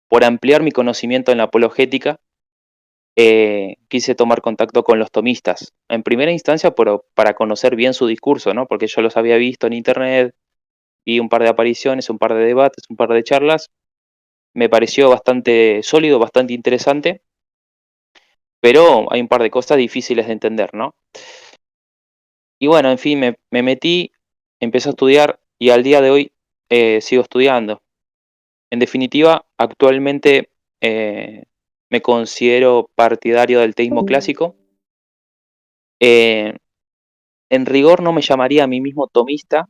por ampliar mi conocimiento en la apologética, quise tomar contacto con los tomistas. En primera instancia, para conocer bien su discurso, ¿no? Porque yo los había visto en internet, vi un par de apariciones, un par de debates, un par de charlas. Me pareció bastante sólido, bastante interesante, pero hay un par de cosas difíciles de entender, ¿no? Y bueno, en fin, me metí, empecé a estudiar y al día de hoy sigo estudiando. En definitiva, actualmente me considero partidario del teísmo clásico. Eh, en rigor no me llamaría a mí mismo tomista,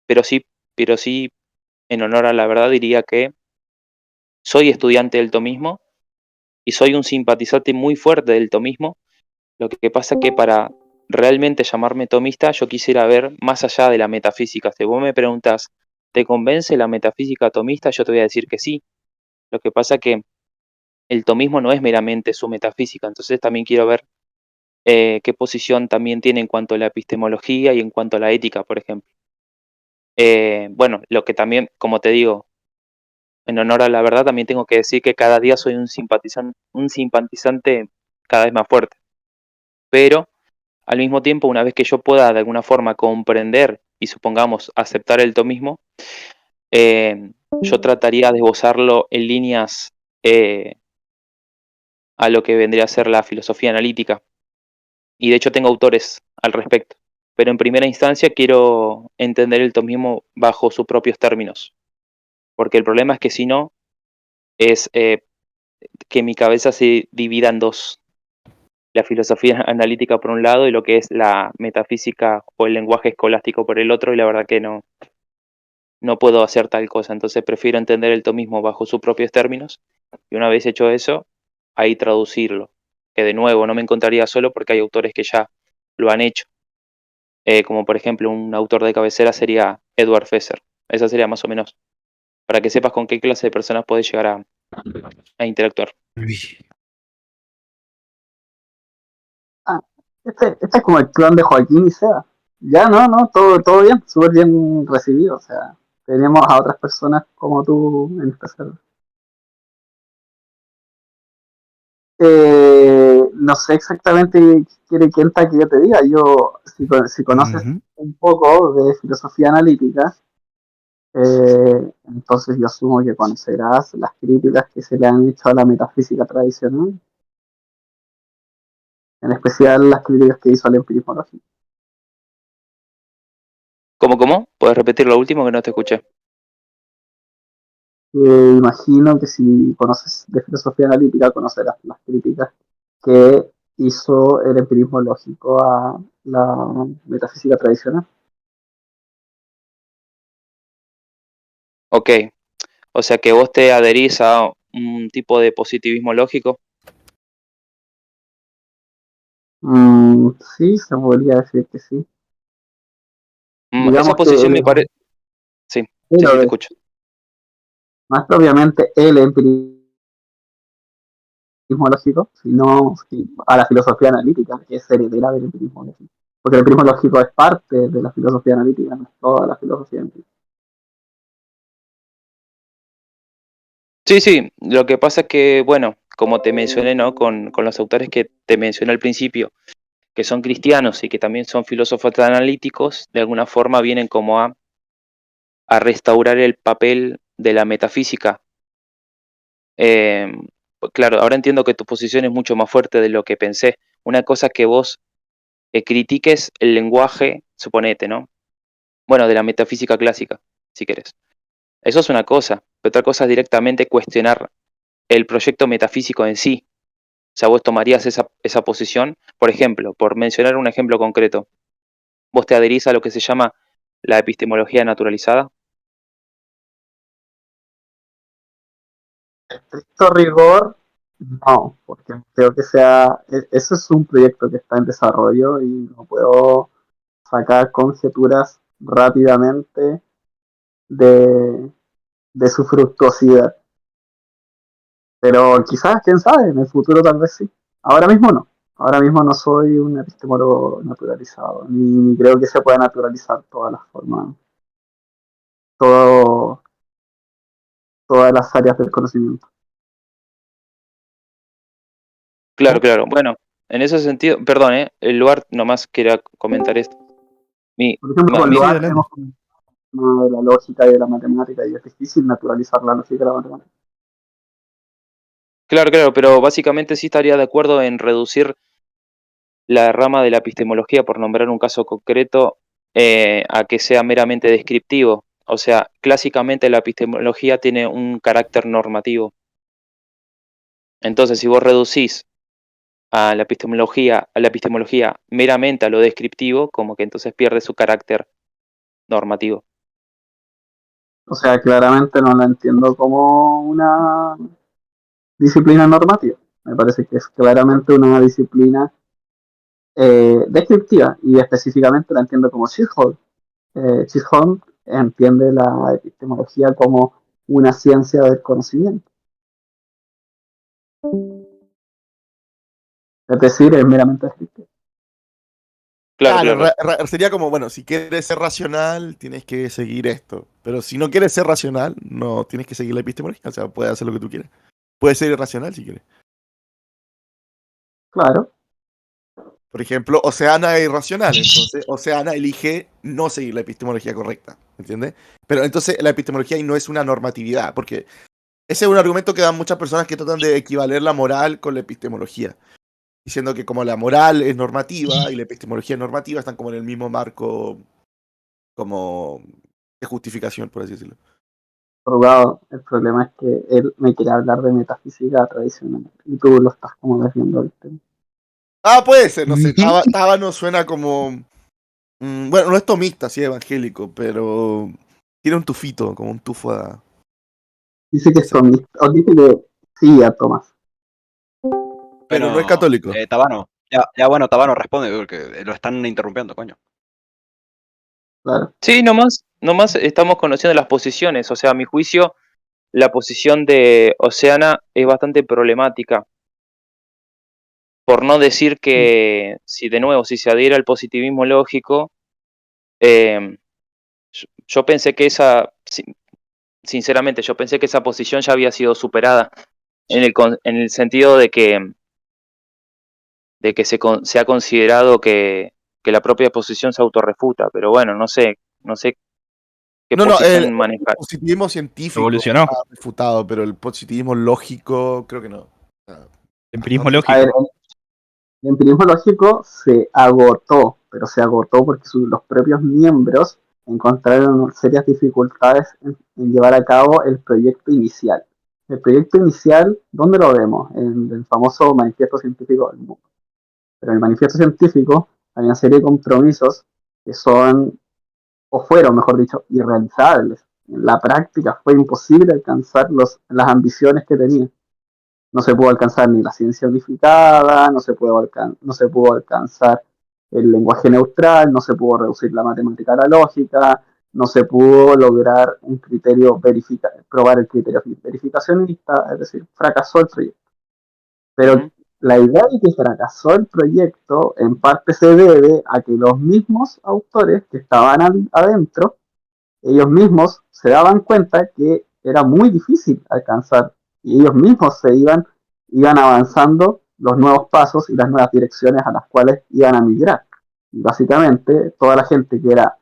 pero sí, pero sí, en honor a la verdad, diría que soy estudiante del tomismo y soy un simpatizante muy fuerte del tomismo. Lo que pasa es que para realmente llamarme tomista, yo quisiera ver más allá de la metafísica. Si vos me preguntas, ¿te convence la metafísica tomista? Yo te voy a decir que sí. Lo que pasa es que el tomismo no es meramente su metafísica, entonces también quiero ver qué posición también tiene en cuanto a la epistemología y en cuanto a la ética, por ejemplo. Bueno, lo que también, como te digo, en honor a la verdad, también tengo que decir que cada día soy un simpatizante cada vez más fuerte. Pero al mismo tiempo, una vez que yo pueda de alguna forma comprender y supongamos aceptar el tomismo, yo trataría de esbozarlo en líneas eh, a lo que vendría a ser la filosofía analítica. Y de hecho tengo autores al respecto. Pero en primera instancia quiero entender el tomismo bajo sus propios términos. Porque el problema es que si no, es que mi cabeza se divida en dos. La filosofía analítica por un lado y lo que es la metafísica o el lenguaje escolástico por el otro, y la verdad que no puedo hacer tal cosa. Entonces prefiero entender el tomismo bajo sus propios términos y una vez hecho eso, ahí traducirlo. Que de nuevo no me encontraría solo porque hay autores que ya lo han hecho. Como por ejemplo un autor de cabecera sería Edward Fesser. Esa sería más o menos, para que sepas con qué clase de personas puedes llegar a interactuar. Uy. Ah, este es como el clon de Joaquín y Seba. Ya, no, no, todo bien, súper bien recibido. O sea, tenemos a otras personas como tú en este server. No sé exactamente qué quiere Kenta que yo te diga. Yo, si conoces Ujú. un poco de filosofía analítica, entonces yo asumo que conocerás las críticas que se le han hecho a la metafísica tradicional, en especial las críticas que hizo al empirismo lógico. ¿Cómo? ¿Puedes repetir lo último que no te escuché? Imagino que si conoces de filosofía analítica, conocerás las críticas que hizo el empirismo lógico a la metafísica tradicional. Ok, o sea que vos te adherís a un tipo de positivismo lógico. Sí, se podría decir que sí. Esa Digamos que posición me parece... Sí, sí, sí, te escucho. más propiamente el empirismo lógico, sino a la filosofía analítica, que es heredera del empirismo lógico. Porque el empirismo lógico es parte de la filosofía analítica, no es toda la filosofía empírica. Sí, sí, lo que pasa es que, bueno, como te mencioné, ¿no? Con los autores que te mencioné al principio, que son cristianos y que también son filósofos analíticos, de alguna forma vienen como a restaurar el papel de la metafísica. Eh, claro, ahora entiendo que tu posición es mucho más fuerte de lo que pensé. Una cosa es que vos critiques el lenguaje, suponete, ¿no? Bueno, de la metafísica clásica, si querés. Eso es una cosa, pero otra cosa es directamente cuestionar el proyecto metafísico en sí. O sea, vos tomarías esa posición, por ejemplo, por mencionar un ejemplo concreto, vos te adherís a lo que se llama la epistemología naturalizada. Estricto rigor, no, porque creo que ese es un proyecto que está en desarrollo y no puedo sacar conjeturas rápidamente de, de su fructuosidad. Pero quizás, quién sabe, en el futuro tal vez sí. Ahora mismo no. Ahora mismo no soy un epistemólogo naturalizado, ni creo que se pueda naturalizar todas las formas, todo, todas las áreas del conocimiento. Claro, claro. Bueno, en ese sentido, perdón, el lugar nomás quería comentar esto. Mi, Por ejemplo, ma- con mi- Sí, Loar adelante. hemos comentado de la lógica y de la matemática y es difícil naturalizar la lógica y la matemática. claro, claro, pero básicamente sí estaría de acuerdo en reducir la rama de la epistemología, por nombrar un caso concreto, a que sea meramente descriptivo. O sea, clásicamente la epistemología tiene un carácter normativo. Entonces, si vos reducís a la epistemología meramente a lo descriptivo, como que entonces pierde su carácter normativo. O sea, claramente no la entiendo como una disciplina normativa. Me parece que es claramente una disciplina descriptiva y específicamente la entiendo como Chisholm. Chisholm entiende la epistemología como una ciencia del conocimiento. Es decir, es meramente descriptiva. Claro, Claro, claro. sería como, bueno, si quieres ser racional, tienes que seguir esto. Pero si no quieres ser racional, no tienes que seguir la epistemología. O sea, puedes hacer lo que tú quieras. Puedes ser irracional si quieres. Claro, Por ejemplo, Oceana es irracional, entonces Oceana elige no seguir la epistemología correcta, ¿entiendes? Pero entonces la epistemología ahí no es una normatividad, porque ese es un argumento que dan muchas personas que tratan de equivaler la moral con la epistemología, diciendo que como la moral es normativa y la epistemología es normativa, están como en el mismo marco como de justificación, por así decirlo. Rugado. El problema es que él me quiere hablar de metafísica tradicional y tú lo estás como desviando el tema. Ah, puede ser, no sé, Tábano suena como... bueno, no es tomista, sí, evangélico, pero tiene un tufito, como un tufo a... Dice que no es sé. tomista, o dice que sí a Tomás. Pero no es Bueno, católico. Tabano. Ya bueno, Tabano responde, porque lo están interrumpiendo, coño. Claro. Sí, nomás estamos conociendo las posiciones. O sea, a mi juicio, la posición de Oceana es bastante problemática. Por no decir que, si de nuevo, si se adhiera al positivismo lógico, eh, yo pensé que sinceramente, yo pensé que esa posición ya había sido superada en el sentido de que se ha considerado que la propia posición se autorrefuta, pero bueno, no sé qué No, el posición manejar. positivismo científico Evolucionó. está refutado, pero el positivismo lógico creo que no. Empirismo A ver, lógico. el empirismo lógico se agotó, pero se agotó porque los propios miembros encontraron serias dificultades en llevar a cabo el proyecto inicial. El proyecto inicial, ¿dónde lo vemos? En el famoso manifiesto científico del mundo. Pero en el manifiesto científico hay una serie de compromisos que son, o fueron, mejor dicho, irrealizables. En la práctica fue imposible alcanzar las ambiciones que tenía. No se pudo alcanzar ni la ciencia unificada, no se pudo alcanzar el lenguaje neutral, no se pudo reducir la matemática a la lógica, no se pudo lograr un criterio probar el criterio verificacionista, es decir, fracasó el proyecto. Pero Ujú. la idea de que fracasó el proyecto en parte se debe a que los mismos autores que estaban adentro, ellos mismos se daban cuenta que era muy difícil alcanzar y ellos mismos iban avanzando los nuevos pasos y las nuevas direcciones a las cuales iban a migrar. Y básicamente toda la gente que era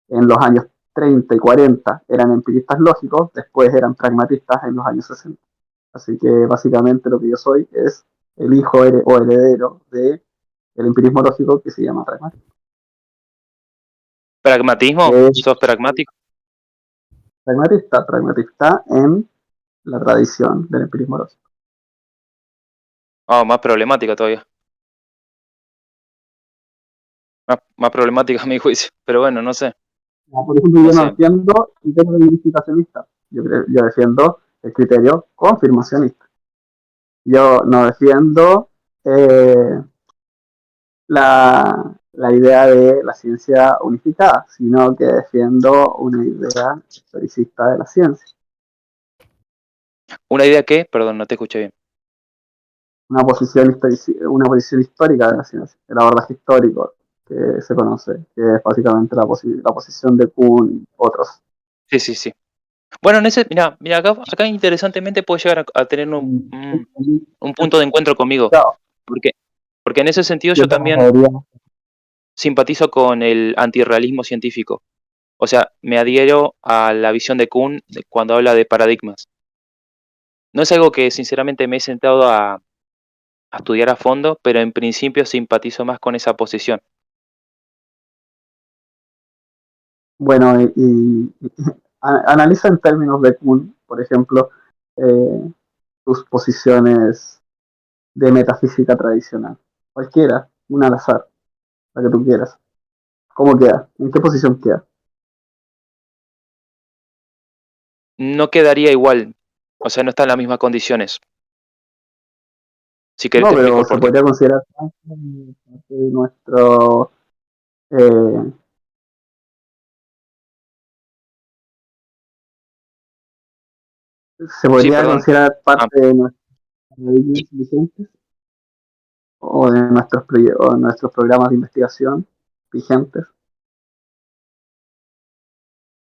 en los años 30 y 40 eran empiristas lógicos, después eran pragmatistas en los años 60. Así que básicamente lo que yo soy es el hijo o heredero del empirismo lógico que se llama pragmatismo. ¿Pragmatismo? Que es ¿Sos pragmático? pragmatista en la tradición del empirismo lógico. Ah, más problemática todavía. Más problemática a mi juicio. Pero bueno, no sé. Por ejemplo, No yo no sé. defiendo criterios verificacionistas, yo defiendo el criterio confirmacionista. Yo no defiendo eh, la idea de la ciencia unificada, sino que defiendo una idea historicista de la ciencia, ¿Una idea qué? Perdón, no te escuché bien. una posición histórica de la ciencia, el abordaje histórico que se conoce, que es básicamente la posición de Kuhn y otros. Sí, sí, sí. Bueno, mira, acá interesantemente puede llegar a tener un punto de encuentro conmigo, Claro, porque, porque en ese sentido yo yo también también debería. simpatizo con el antirrealismo científico. O sea, me adhiero a la visión de Kuhn cuando habla de paradigmas. No es algo que sinceramente me he sentado a estudiar a fondo, pero en principio simpatizo más con esa posición. Bueno, analiza en términos de Kuhn, por ejemplo, eh, tus posiciones de metafísica tradicional. Cualquiera, una al azar, la que tú quieras. ¿Cómo queda? ¿En qué posición queda? No quedaría igual, o sea, no está en las mismas condiciones. Si querés No, te explico pero el se porqué. podría considerar parte de nuestro. eh, se Sí, podría perdón. considerar Ah, parte de nuestros paradigmas vigentes o de o de nuestros programas de investigación vigentes.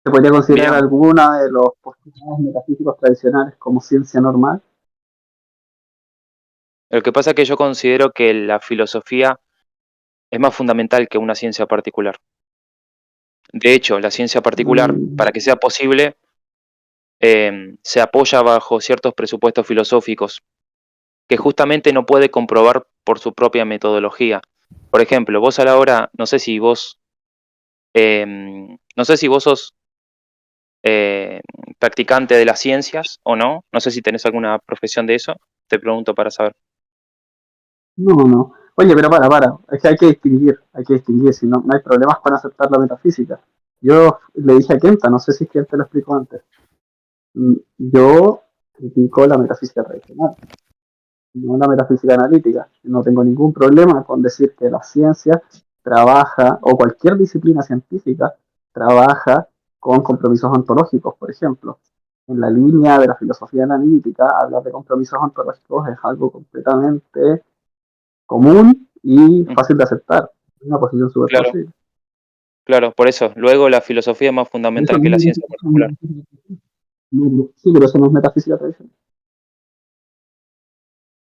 Se podría considerar mirá, alguna de los postulados metafísicos tradicionales como ciencia normal. lo que pasa es que yo considero que la filosofía es más fundamental que una ciencia particular. De hecho, la ciencia particular, Mm, para que sea posible, se apoya bajo ciertos presupuestos filosóficos que justamente no puede comprobar por su propia metodología. Por ejemplo, vos a la hora, no sé si vos sos eh, practicante de las ciencias o no sé si tenés alguna profesión de eso, te pregunto para saber. no, no. Oye, pero para. Es que hay que distinguir, si no, no hay problemas con aceptar la metafísica. Yo le dije a Kenta, no sé si es que él te lo explicó antes. Yo critico la metafísica tradicional, no la metafísica analítica. No tengo ningún problema con decir que la ciencia trabaja, o cualquier disciplina científica, trabaja con compromisos ontológicos, por ejemplo. En la línea de la filosofía analítica, hablar de compromisos ontológicos es algo completamente común y Mm, fácil de aceptar. Es una posición súper claro, plausible. claro, por eso. Luego la filosofía es más Eso fundamental que la no es ciencia particular. sí, pero eso no es metafísica tradicional.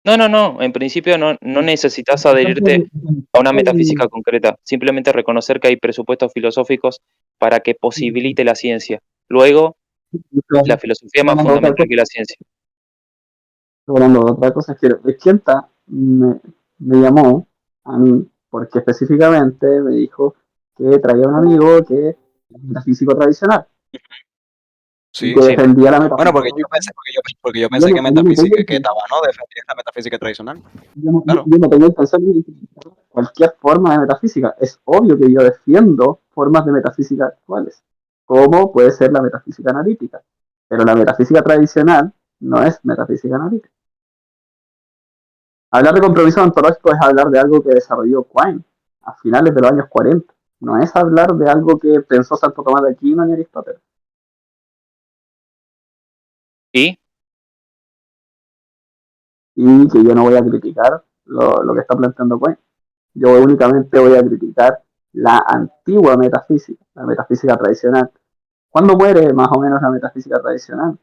No, en principio no necesitas adherirte a una metafísica concreta, simplemente reconocer que hay presupuestos filosóficos para que posibilite la ciencia. Luego, la filosofía es más Hablando de otra fundamental cosa, que la ciencia. hablando de otra cosa, es que Esquienta me llamó a mí porque específicamente me dijo que traía un amigo que es metafísico tradicional y Sí. que Sí, defendía la Bueno, metafísica porque yo tradicional. pensé, porque yo pensé que Yo no tengo metafísica, que intención, Tabano defendía la metafísica tradicional. Claro. yo no tengo intención de criticar cualquier forma de metafísica. Es obvio que yo defiendo formas de metafísica actuales, como puede ser la metafísica analítica. Pero la metafísica tradicional no es metafísica analítica. Hablar de compromiso ontológico es hablar de algo que desarrolló Quine a finales de los años 40. No es hablar de algo que pensó Santo Tomás de Aquino ni Aristóteles. y Y que yo no voy a criticar lo que está planteando Quine. Yo únicamente voy a criticar la antigua metafísica, la metafísica tradicional. ¿Cuándo muere más o menos la metafísica tradicional?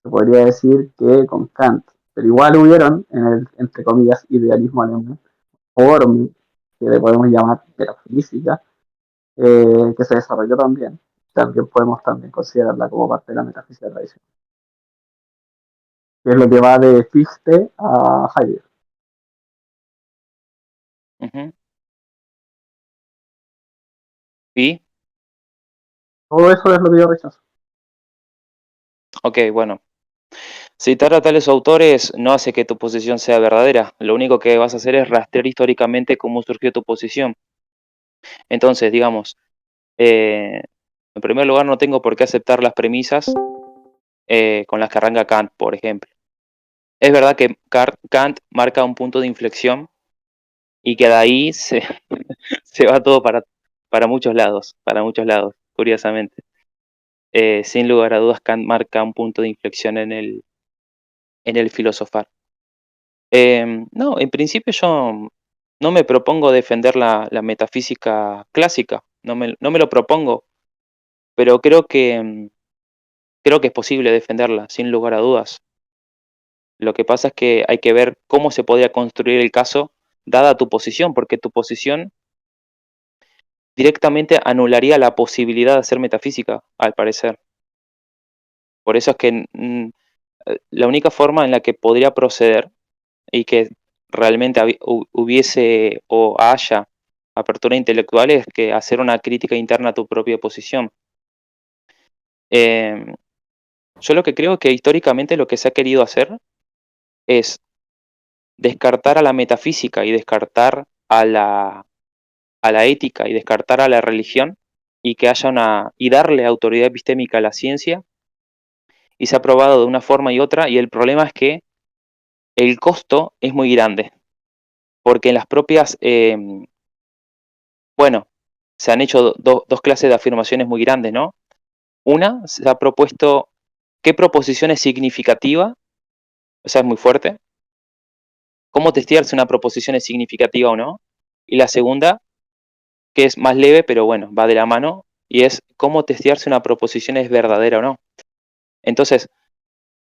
Se podría decir que con Kant. Pero igual hubieron, en el, entre comillas, idealismo alemán, formas que le podemos llamar metafísica, que se desarrolló también. También podemos también considerarla como parte de la metafísica tradicional, que es lo que va de Fichte a Heidegger. ujú, y, Todo eso es lo que yo rechazo. ok, bueno. Citar a tales autores no hace que tu posición sea verdadera. Lo único que vas a hacer es rastrear históricamente cómo surgió tu posición. Entonces, digamos, eh, en primer lugar, no tengo por qué aceptar las premisas con las que arranca Kant, por ejemplo. Es verdad que Kant marca un punto de inflexión y que de ahí se va todo para muchos lados, curiosamente. Sin lugar a dudas, Kant marca un punto de inflexión en el filosofar. No, en principio yo no me propongo defender la metafísica clásica, no me lo propongo, pero creo creo que es posible defenderla, sin lugar a dudas. Lo que pasa es que hay que ver cómo se podría construir el caso dada tu posición, porque tu posición directamente anularía la posibilidad de hacer metafísica, al parecer. Por eso es que la única forma en la que podría proceder y que realmente hubiese o haya apertura intelectual es que hacer una crítica interna a tu propia posición. Eh, yo lo que creo que históricamente lo que se ha querido hacer es descartar a la metafísica y descartar a la ética y descartar a la religión y que haya y darle autoridad epistémica a la ciencia, y se ha probado de una forma y otra, y el problema es que el costo es muy grande, porque en las propias, bueno, se han hecho dos clases de afirmaciones muy grandes, ¿no? Una, se ha propuesto qué proposición es significativa, o sea, es muy fuerte, cómo testear si una proposición es significativa o no, y la segunda, que es más leve, pero bueno, va de la mano, y es cómo testear si una proposición es verdadera o no. Entonces,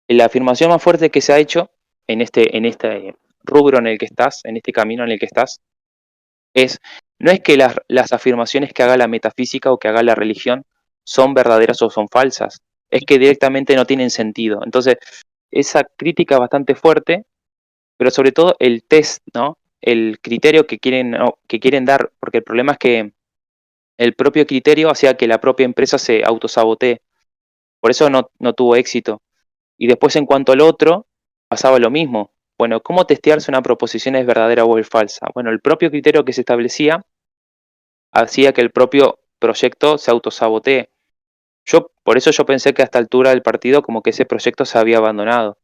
la afirmación más fuerte que se ha hecho en este rubro en el que estás, en este camino en el que estás, es, no es que las afirmaciones que haga la metafísica o que haga la religión son verdaderas o son falsas, es que directamente no tienen sentido. Entonces, esa crítica es bastante fuerte, pero sobre todo el test, ¿no? El criterio que quieren, ¿no?, que quieren dar, porque el problema es que el propio criterio hacía que la propia empresa se autosabotee. Por eso no tuvo éxito. Y después, en cuanto al otro, pasaba lo mismo. Bueno, ¿cómo testear si una proposición es verdadera o es falsa? Bueno, el propio criterio que se establecía hacía que el propio proyecto se autosabotee. Por eso yo pensé que a esta altura del partido como que ese proyecto se había abandonado.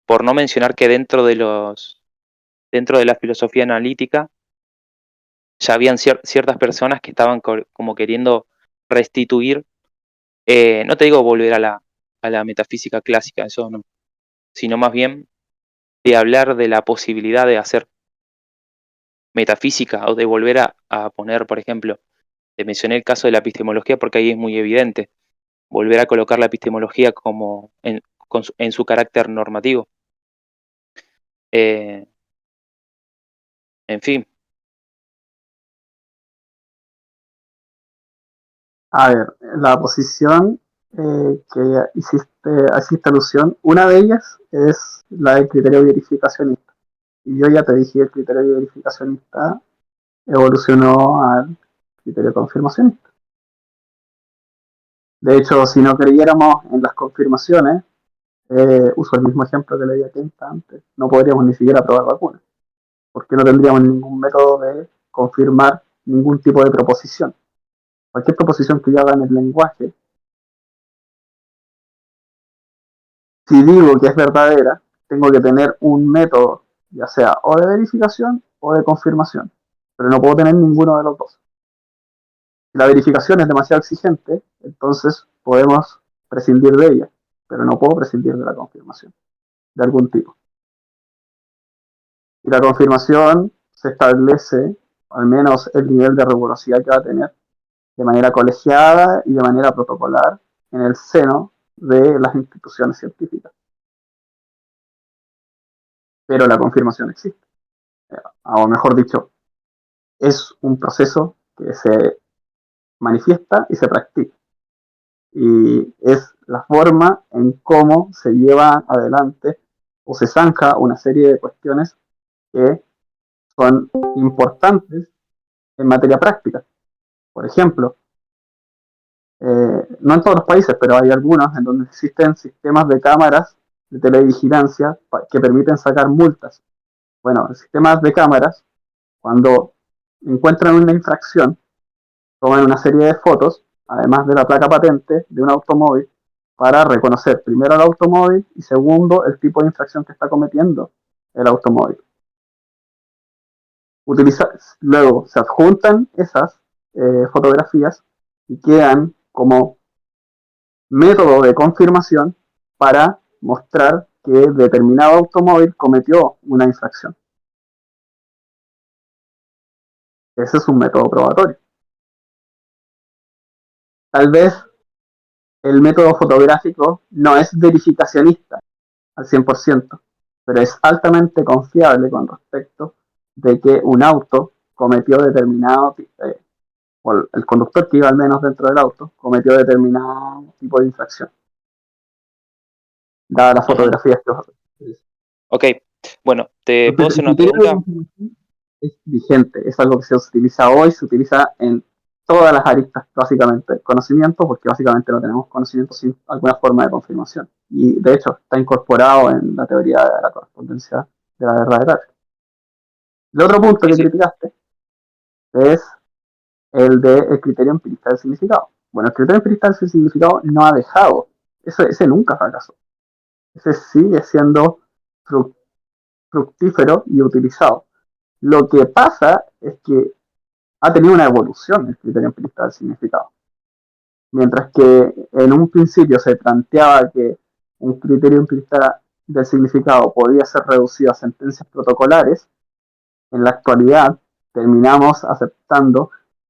Por no mencionar que dentro de la filosofía analítica ya habían ciertas personas que estaban como queriendo restituir, no te digo volver a la metafísica clásica, eso no, sino más bien de hablar de la posibilidad de hacer metafísica o de volver a poner, por ejemplo, te mencioné el caso de la epistemología porque ahí es muy evidente, volver a colocar la epistemología como en su carácter normativo. Eh, en fin, A ver, la posición hiciste alusión, una de ellas es la del criterio verificacionista. Y yo ya te dije, el criterio verificacionista evolucionó al criterio confirmacionista. De hecho, si no creyéramos en las confirmaciones, uso el mismo ejemplo que le di a Kenta antes, no podríamos ni siquiera probar vacunas, porque no tendríamos ningún método de confirmar ningún tipo de proposición. Cualquier proposición que yo haga en el lenguaje, si digo que es verdadera, tengo que tener un método, ya sea o de verificación o de confirmación, pero no puedo tener ninguno de los dos. Si la verificación es demasiado exigente, entonces podemos prescindir de ella, pero no puedo prescindir de la confirmación, de algún tipo. Y la confirmación se establece, al menos el nivel de rigurosidad que va a tener, de manera colegiada y de manera protocolar en el seno de las instituciones científicas. Pero la confirmación existe. O mejor dicho, es un proceso que se manifiesta y se practica. Y es la forma en cómo se lleva adelante o se zanja una serie de cuestiones que son importantes en materia práctica. Por ejemplo, no en todos los países, pero hay algunos en donde existen sistemas de cámaras de televigilancia que permiten sacar multas. Bueno, sistemas de cámaras, cuando encuentran una infracción, toman una serie de fotos, además de la placa patente de un automóvil, para reconocer primero el automóvil y segundo el tipo de infracción que está cometiendo el automóvil. Luego se adjuntan esas fotografías y quedan como método de confirmación para mostrar que determinado automóvil cometió una infracción. Ese es un método probatorio. Tal vez el método fotográfico no es verificacionista al 100%, pero es altamente confiable con respecto de que un auto cometió determinado, o el conductor que iba al menos dentro del auto, cometió determinado tipo de infracción, dadas las Ajá. fotografías que Ok, bueno, ¿te puedo entonces, hacer el una criterio de pregunta? confirmación es vigente, es algo que se utiliza hoy, se utiliza en todas las aristas, básicamente, conocimiento, porque básicamente no tenemos conocimiento sin alguna forma de confirmación. Y de hecho, está incorporado en la teoría de la correspondencia de la verdad. El otro punto Sí, que sí. criticaste es el del criterio empirista del significado. Bueno, el criterio empirista del significado no ha dejado, ese nunca fracasó. Ese sigue siendo fructífero y utilizado. Lo que pasa es que ha tenido una evolución el criterio empirista del significado. Mientras que en un principio se planteaba que un criterio empirista del significado podía ser reducido a sentencias protocolares, en la actualidad terminamos aceptando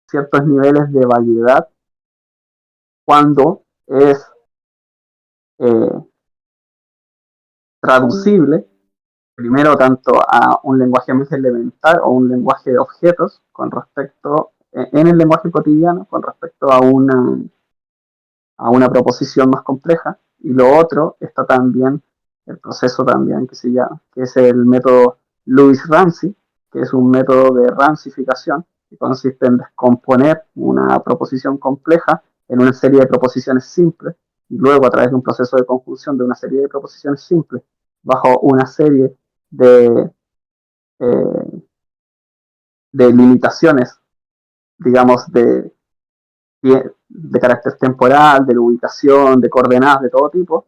ciertos niveles de vaguedad cuando es eh, traducible primero tanto a un lenguaje más elemental o un lenguaje de objetos con respecto en el lenguaje cotidiano con respecto a una proposición más compleja. Y lo otro está también el proceso también que se llama, que es el método Lewis Ramsey, que es un método de rancificación que consiste en descomponer una proposición compleja en una serie de proposiciones simples y luego a través de un proceso de conjunción de una serie de proposiciones simples bajo una serie de, eh, de limitaciones, digamos, de carácter temporal, de la ubicación, de coordenadas de todo tipo,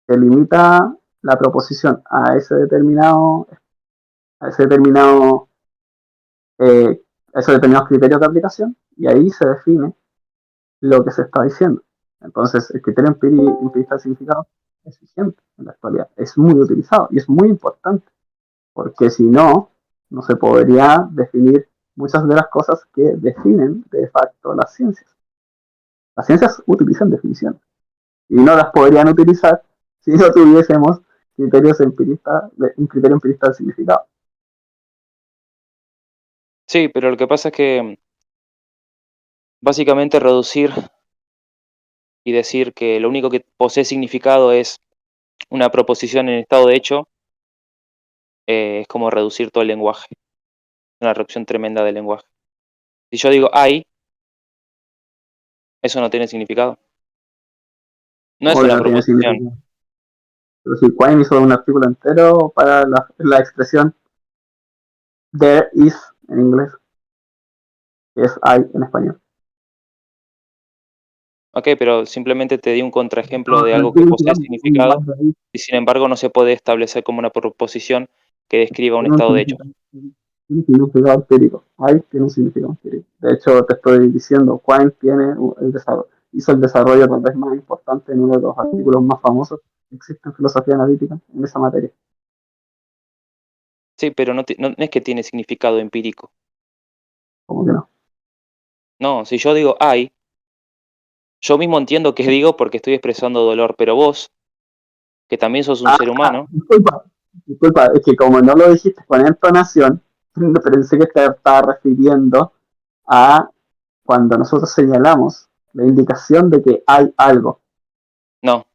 se limita la proposición a ese determinado, a esos determinados criterios de aplicación y ahí se define lo que se está diciendo. Entonces, el criterio empirista de significado es vigente en la actualidad, es muy utilizado y es muy importante, porque si no, no se podría definir muchas de las cosas que definen de facto las ciencias. Las ciencias utilizan definiciones y no las podrían utilizar si no tuviésemos un criterio empirista del significado. Sí, pero lo que pasa es que básicamente reducir y decir que lo único que posee significado es una proposición en estado de hecho, es como reducir todo el lenguaje, una reducción tremenda del lenguaje. Si yo digo hay, eso no tiene significado. No es Como que una no tiene proposición. significado. Pero si Quine hizo un artículo entero para la expresión there is en inglés, que es hay en español. Ok, pero simplemente te di un contraejemplo de No, algo que posee significado y sin embargo no se puede establecer como una proposición que describa un estado de hechos. tiene un significado empírico. Hay tiene un significado empírico. De hecho, te estoy diciendo, Quine hizo el desarrollo tal vez más importante en uno de los artículos más famosos que existe en filosofía analítica en esa materia. Sí, pero no es que tiene significado empírico. Como que no. No, si yo digo hay, yo mismo entiendo que digo porque estoy expresando dolor, pero vos, que también sos un ser humano, Disculpa, es que como no lo dijiste con entonación, pensé que te estaba refiriendo a cuando nosotros señalamos la indicación de que hay algo, no,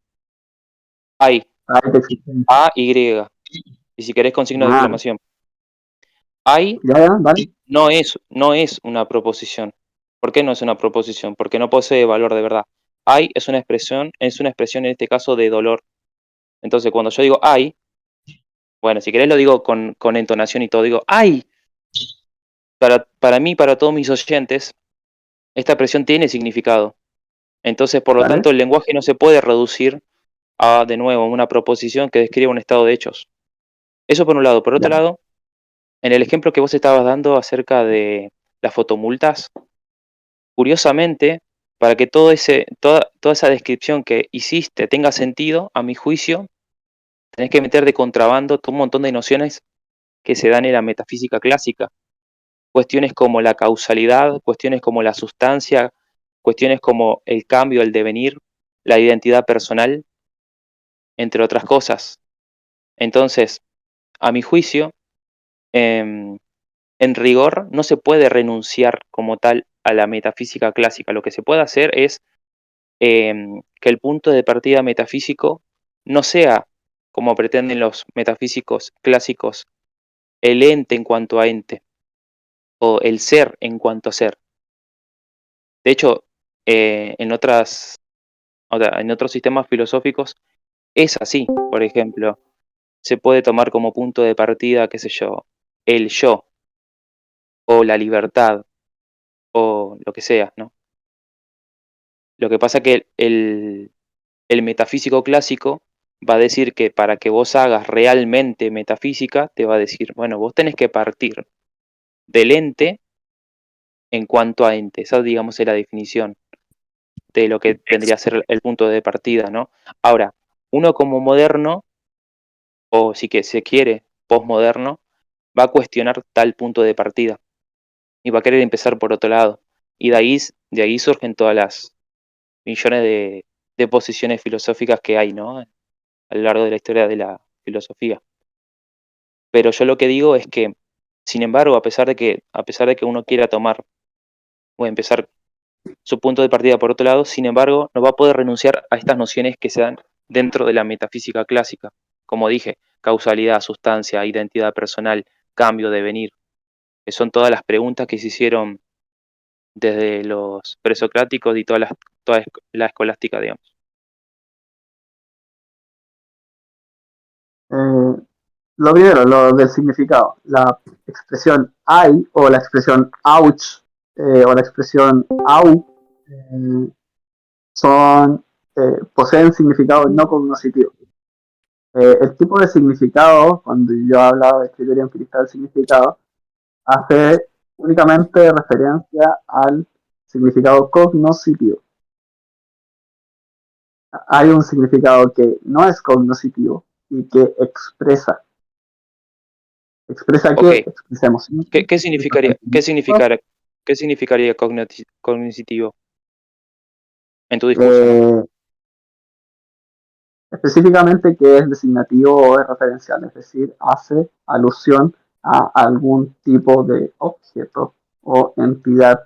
hay, hay de existencia. A, Y, y si querés con signo de Ah, exclamación. Hay ya, vale. no es una proposición. ¿Por qué no es una proposición? Porque no posee valor de verdad. Hay es una expresión en este caso de dolor. Entonces, cuando yo digo hay, bueno, si querés lo digo con entonación y todo, digo ay. Para mí, para todos mis oyentes, esta expresión tiene significado. Entonces, por lo Vale. tanto, el lenguaje no se puede reducir a, de nuevo, una proposición que describa un estado de hechos. Eso por un lado. Por otro Ya. lado, en el ejemplo que vos estabas dando acerca de las fotomultas, curiosamente, para que toda esa descripción que hiciste tenga sentido, a mi juicio, tenés que meter de contrabando todo un montón de nociones que se dan en la metafísica clásica. Cuestiones como la causalidad, cuestiones como la sustancia, cuestiones como el cambio, el devenir. la identidad personal, entre otras cosas. Entonces, a mi juicio, en rigor no se puede renunciar como tal a la metafísica clásica. Lo que se puede hacer es que el punto de partida metafísico no sea, como pretenden los metafísicos clásicos, el ente en cuanto a ente, o el ser en cuanto a ser. De hecho, en en otros sistemas filosóficos es así. Por ejemplo, se puede tomar como punto de partida, qué sé yo, el yo, o la libertad, o lo que sea, ¿no? Lo que pasa que el metafísico clásico va a decir que para que vos hagas realmente metafísica, te va a decir, bueno, vos tenés que partir del ente en cuanto a ente. Esa, digamos, es la definición de lo que vendría a ser el punto de partida, ¿no? Ahora, uno como moderno, o si que se quiere, postmoderno, va a cuestionar tal punto de partida y va a querer empezar por otro lado. Y de ahí surgen todas las millones de posiciones filosóficas que hay, ¿no? A lo largo de la historia de la filosofía. Pero yo lo que digo es que, sin embargo, a pesar de que uno quiera tomar o empezar su punto de partida por otro lado, sin embargo, no va a poder renunciar a estas nociones que se dan dentro de la metafísica clásica. Como dije, causalidad, sustancia, identidad personal, cambio, devenir, que son todas las preguntas que se hicieron desde los presocráticos y toda la escolástica, digamos. Lo primero, lo del significado. La expresión I o la expresión ouch o la expresión au eh, poseen significado no cognoscitivo. El tipo de significado, cuando yo hablaba de criterio empirista del significado, hace únicamente referencia al significado cognoscitivo. Hay un significado que no es cognoscitivo y que expresa. ¿Expresa Ok, qué? Expresa emociones. qué significaría cognoscitivo en tu discurso, ¿no? Eh, específicamente que es designativo o es referencial, es decir, hace alusión a algún tipo de objeto o entidad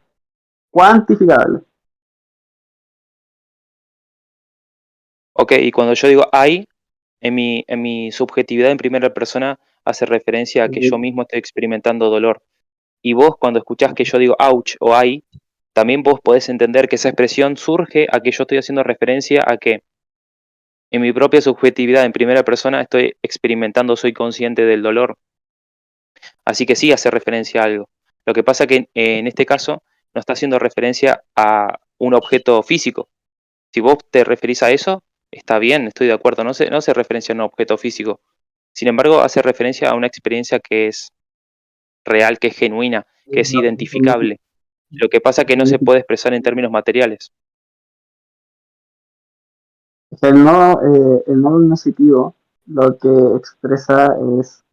cuantificable. Ok, y cuando yo digo hay, en mi subjetividad en primera persona hace referencia a que yo mismo estoy experimentando dolor. Y vos cuando escuchás que yo digo ouch o ay, también vos podés entender que esa expresión surge a que yo estoy haciendo referencia a que en mi propia subjetividad en primera persona estoy experimentando, soy consciente del dolor. Así que sí hace referencia a algo. Lo que pasa que en este caso no está haciendo referencia a un objeto físico. Si vos te referís a eso, está bien, estoy de acuerdo, no hace referencia a un objeto físico. Sin embargo, hace referencia a una experiencia que es real, que es genuina, que es identificable. Lo que pasa es que no se puede expresar en términos materiales. El no cognitivo lo que expresa es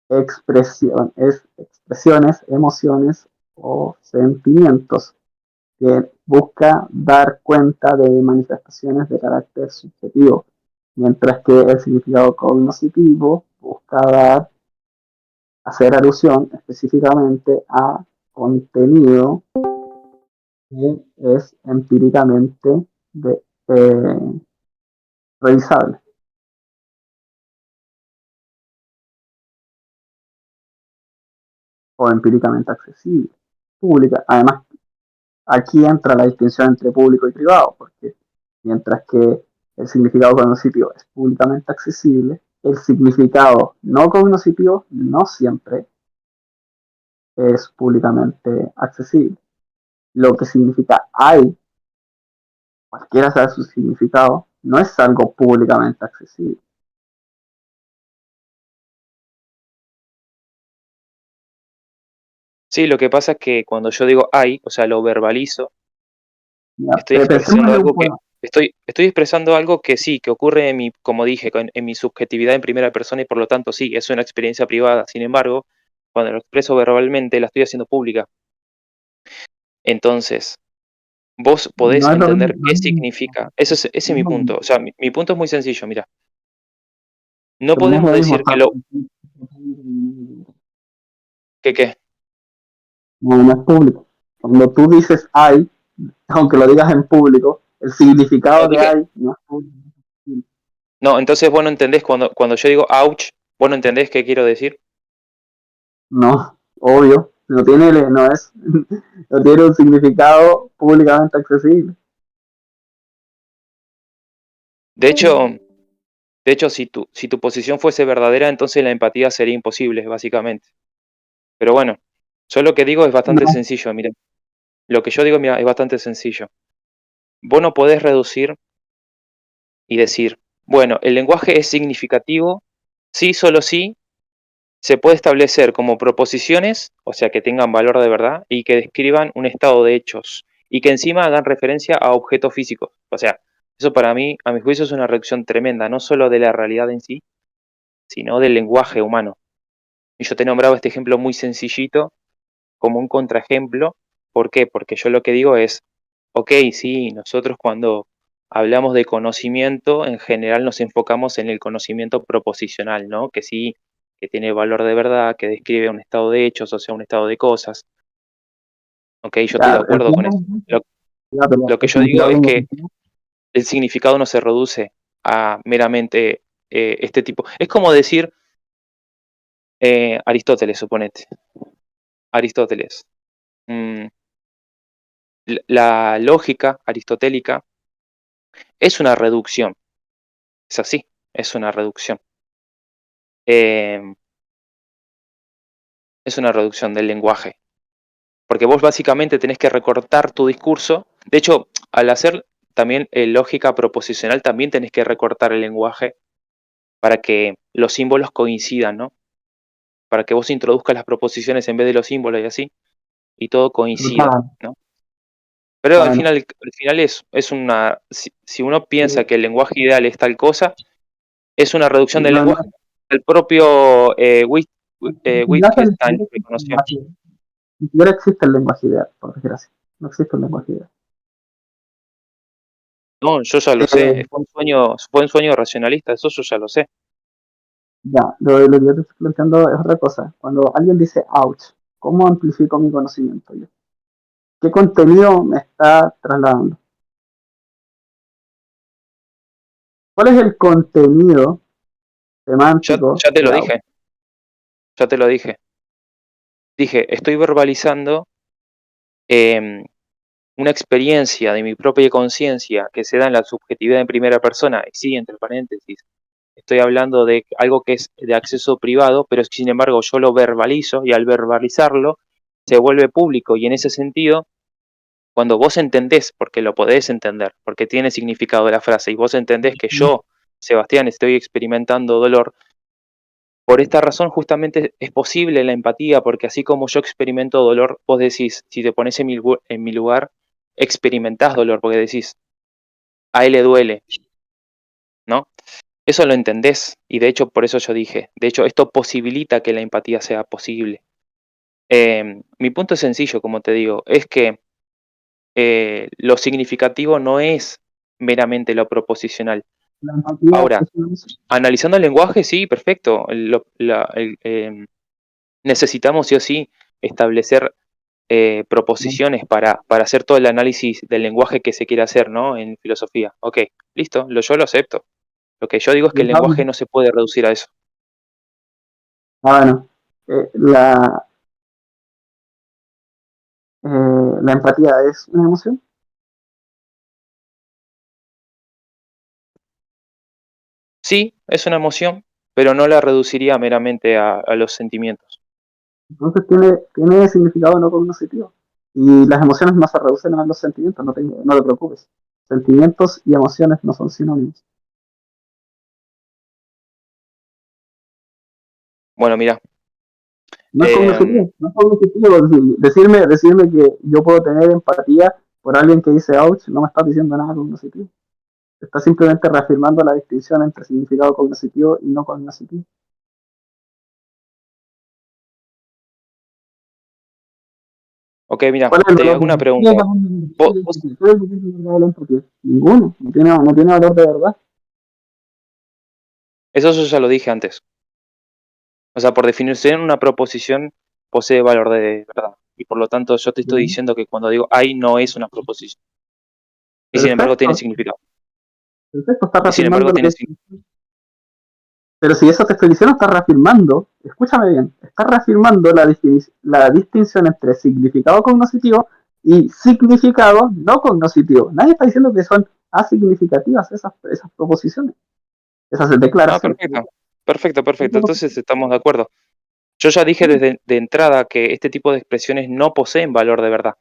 expresiones, emociones o sentimientos que busca dar cuenta de manifestaciones de carácter subjetivo, mientras que el significado cognitivo busca hacer alusión específicamente a contenido que es empíricamente revisable o empíricamente accesible, pública. Además, aquí entra la distinción entre público y privado, porque mientras que el significado cognoscitivo es públicamente accesible, el significado no cognoscitivo no siempre es públicamente accesible. Lo que significa hay, cualquiera sea su significado, no es algo públicamente accesible. Sí, lo que pasa es que cuando yo digo hay, o sea, lo verbalizo, ¿Ya? estoy expresando Pensemos en un algo que, poema. estoy expresando algo que sí, que ocurre en mi, como dije, en mi subjetividad en primera persona y por lo tanto sí, es una experiencia privada. Sin embargo, cuando lo expreso verbalmente, la estoy haciendo pública. Entonces, vos podés No es lo entender mismo. qué significa. Ese es mi punto. O sea, mi punto es muy sencillo, mira. No Pero no es podemos lo mismo decir que estar. lo... ¿Que qué? No es público. Cuando tú dices hay, aunque lo digas en público, el No, significado de dije... hay no es público. No, entonces vos no entendés cuando yo digo ouch, vos no entendés qué quiero decir. No, obvio. No tiene un significado públicamente accesible. De hecho, si tu posición fuese verdadera, entonces la empatía sería imposible, básicamente. Pero bueno, yo lo que digo es bastante No, sencillo, mira. Lo que yo digo, mira, es bastante sencillo. Vos no podés reducir y decir, bueno, el lenguaje es significativo, sí, solo sí, se puede establecer como proposiciones, o sea, que tengan valor de verdad y que describan un estado de hechos y que encima hagan referencia a objetos físicos. O sea, eso para mí, a mi juicio, es una reducción tremenda, no solo de la realidad en sí, sino del lenguaje humano. Y yo te nombraba este ejemplo muy sencillito como un contraejemplo. ¿Por qué? Porque yo lo que digo es, ok, sí, nosotros cuando hablamos de conocimiento, en general nos enfocamos en el conocimiento proposicional, ¿no? Que sí, que tiene valor de verdad, que describe un estado de hechos, o sea, un estado de cosas. Ok, yo estoy de ya, el acuerdo con tema eso. ya, pero Lo que el yo digo significado es tiene que sentido. el significado no se reduce a meramente este tipo. Es como decir Aristóteles, suponete. Aristóteles. Mm, la lógica aristotélica es una reducción, es así, es una reducción. Eh, es una reducción del lenguaje, porque vos básicamente tenés que recortar tu discurso. De hecho, al hacer también lógica proposicional, también tenés que recortar el lenguaje para que los símbolos coincidan, ¿no? Para que vos introduzcas las proposiciones en vez de los símbolos y así, y todo coincida, Total, ¿no? Pero bueno, al final es una, si uno piensa eh, que el lenguaje ideal es tal cosa, es una reducción del no, no, lenguaje. El propio ya se le Wittgenstein quiere que el reconoció. lenguaje. Ni siquiera existe el lenguaje ideal, por desgracia. No existe el lenguaje ideal. No, yo ya lo sé, Eh, fue un sueño racionalista, eso yo ya lo sé. ya, lo que yo te estoy planteando es otra cosa. Cuando alguien dice ouch, ¿cómo amplifico mi conocimiento yo? ¿Qué contenido me está trasladando? ¿Cuál es el contenido semántico Ya te lo de ouch? dije, ya te lo dije. Dije, estoy verbalizando em, una experiencia de mi propia conciencia que se da en la subjetividad en primera persona, y sí, entre paréntesis, estoy hablando de algo que es de acceso privado, pero sin embargo yo lo verbalizo y al verbalizarlo se vuelve público y en ese sentido, cuando vos entendés, porque lo podés entender, porque tiene significado la frase, y vos entendés que yo, Sebastián, estoy experimentando dolor, por esta razón justamente es posible la empatía, porque así como yo experimento dolor, vos decís, si te pones en mi lugar, experimentás dolor, porque decís, a él le duele, ¿no? Eso lo entendés, y de hecho por eso yo dije, de hecho esto posibilita que la empatía sea posible. Mi punto es sencillo, como te digo, es que lo significativo no es meramente lo proposicional. La empatía Ahora, es una emoción. analizando el lenguaje, sí, perfecto. Necesitamos sí o sí establecer proposiciones para hacer todo el análisis del lenguaje que se quiere hacer, ¿no? En filosofía. Ok, listo, yo lo acepto. Lo que yo digo es que el lenguaje no se puede reducir a eso. Bueno, eh, la, la empatía es una emoción. Sí, es una emoción, pero no la reduciría meramente a los sentimientos. Entonces tiene significado no cognitivo. Y las emociones no se reducen a los sentimientos, no te preocupes. Sentimientos y emociones no son sinónimos. Bueno, mira, No es em, cognitivo, no es cognitivo. Decirme que yo puedo tener empatía por alguien que dice ouch no me está diciendo nada cognitivo. Está simplemente reafirmando la distinción entre significado cognitivo y no cognitivo. Ok, mira, ¿Cuál es el te valor hago de una la pregunta. ¿Cuál Vos, es el valor de la entropía? Ninguno, no tiene valor de verdad. eso yo ya lo dije antes. O sea, por definición, una proposición posee valor de verdad. Y por lo tanto, yo te estoy ¿Ya? diciendo que cuando digo hay, no es una proposición. Y sin embargo, tiene Perfecto, significado. perfecto, está Y sin reafirmando embargo, lo tiene que... significado. Pero si eso te estoy diciendo, está reafirmando, escúchame bien, está reafirmando la distinción entre significado cognoscitivo y significado no cognoscitivo. Nadie está diciendo que son asignificativas esas proposiciones, esas Ah, declaraciones. perfecto. Perfecto, perfecto. Entonces estamos de acuerdo. Yo ya dije desde de entrada que este tipo de expresiones no poseen valor de verdad.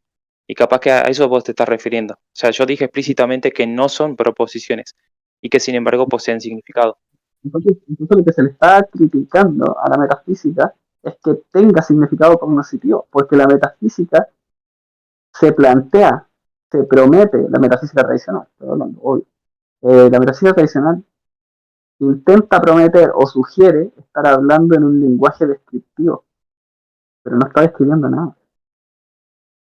Y capaz que a eso vos te estás refiriendo. O sea, yo dije explícitamente que no son proposiciones y que sin embargo poseen significado. Entonces lo que se le está criticando a la metafísica es que tenga significado cognoscitivo, porque la metafísica se plantea, se promete, la metafísica tradicional, estoy hablando, obvio. La metafísica tradicional intenta prometer o sugiere estar hablando en un lenguaje descriptivo, pero no está describiendo nada.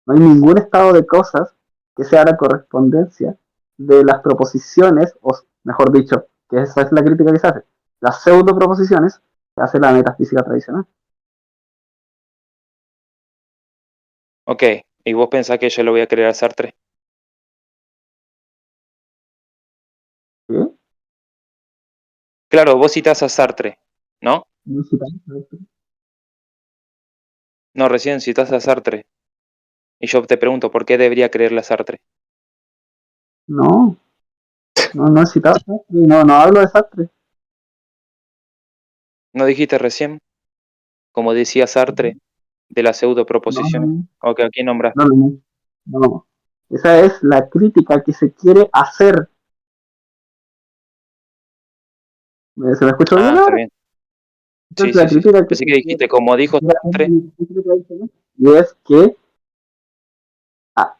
No hay ningún estado de cosas que sea la correspondencia de las proposiciones, o mejor dicho, que esa es la crítica que se hace, las pseudo proposiciones que hace la metafísica tradicional. Ok, y vos pensás que yo lo voy a creer a Sartre. ¿Sí? Claro, vos citás a Sartre, ¿no? No, No, recién citás a Sartre. Y yo te pregunto, ¿por qué debería creerle a Sartre? no he citado Sartre, no hablo de Sartre. ¿No dijiste recién, como decía Sartre, de las pseudo No, proposiciones? no, Ok, ¿a quién nombraste? no, no, no, no, no. Esa es la crítica que se quiere hacer. ¿Se me escuchó bien Ah, está ahora? bien. Esa Sí, es la sí, sí. crítica que Pensé se que quiere dijiste, como dijo hacer Sartre. en la metafísica tradicional, y es que ah,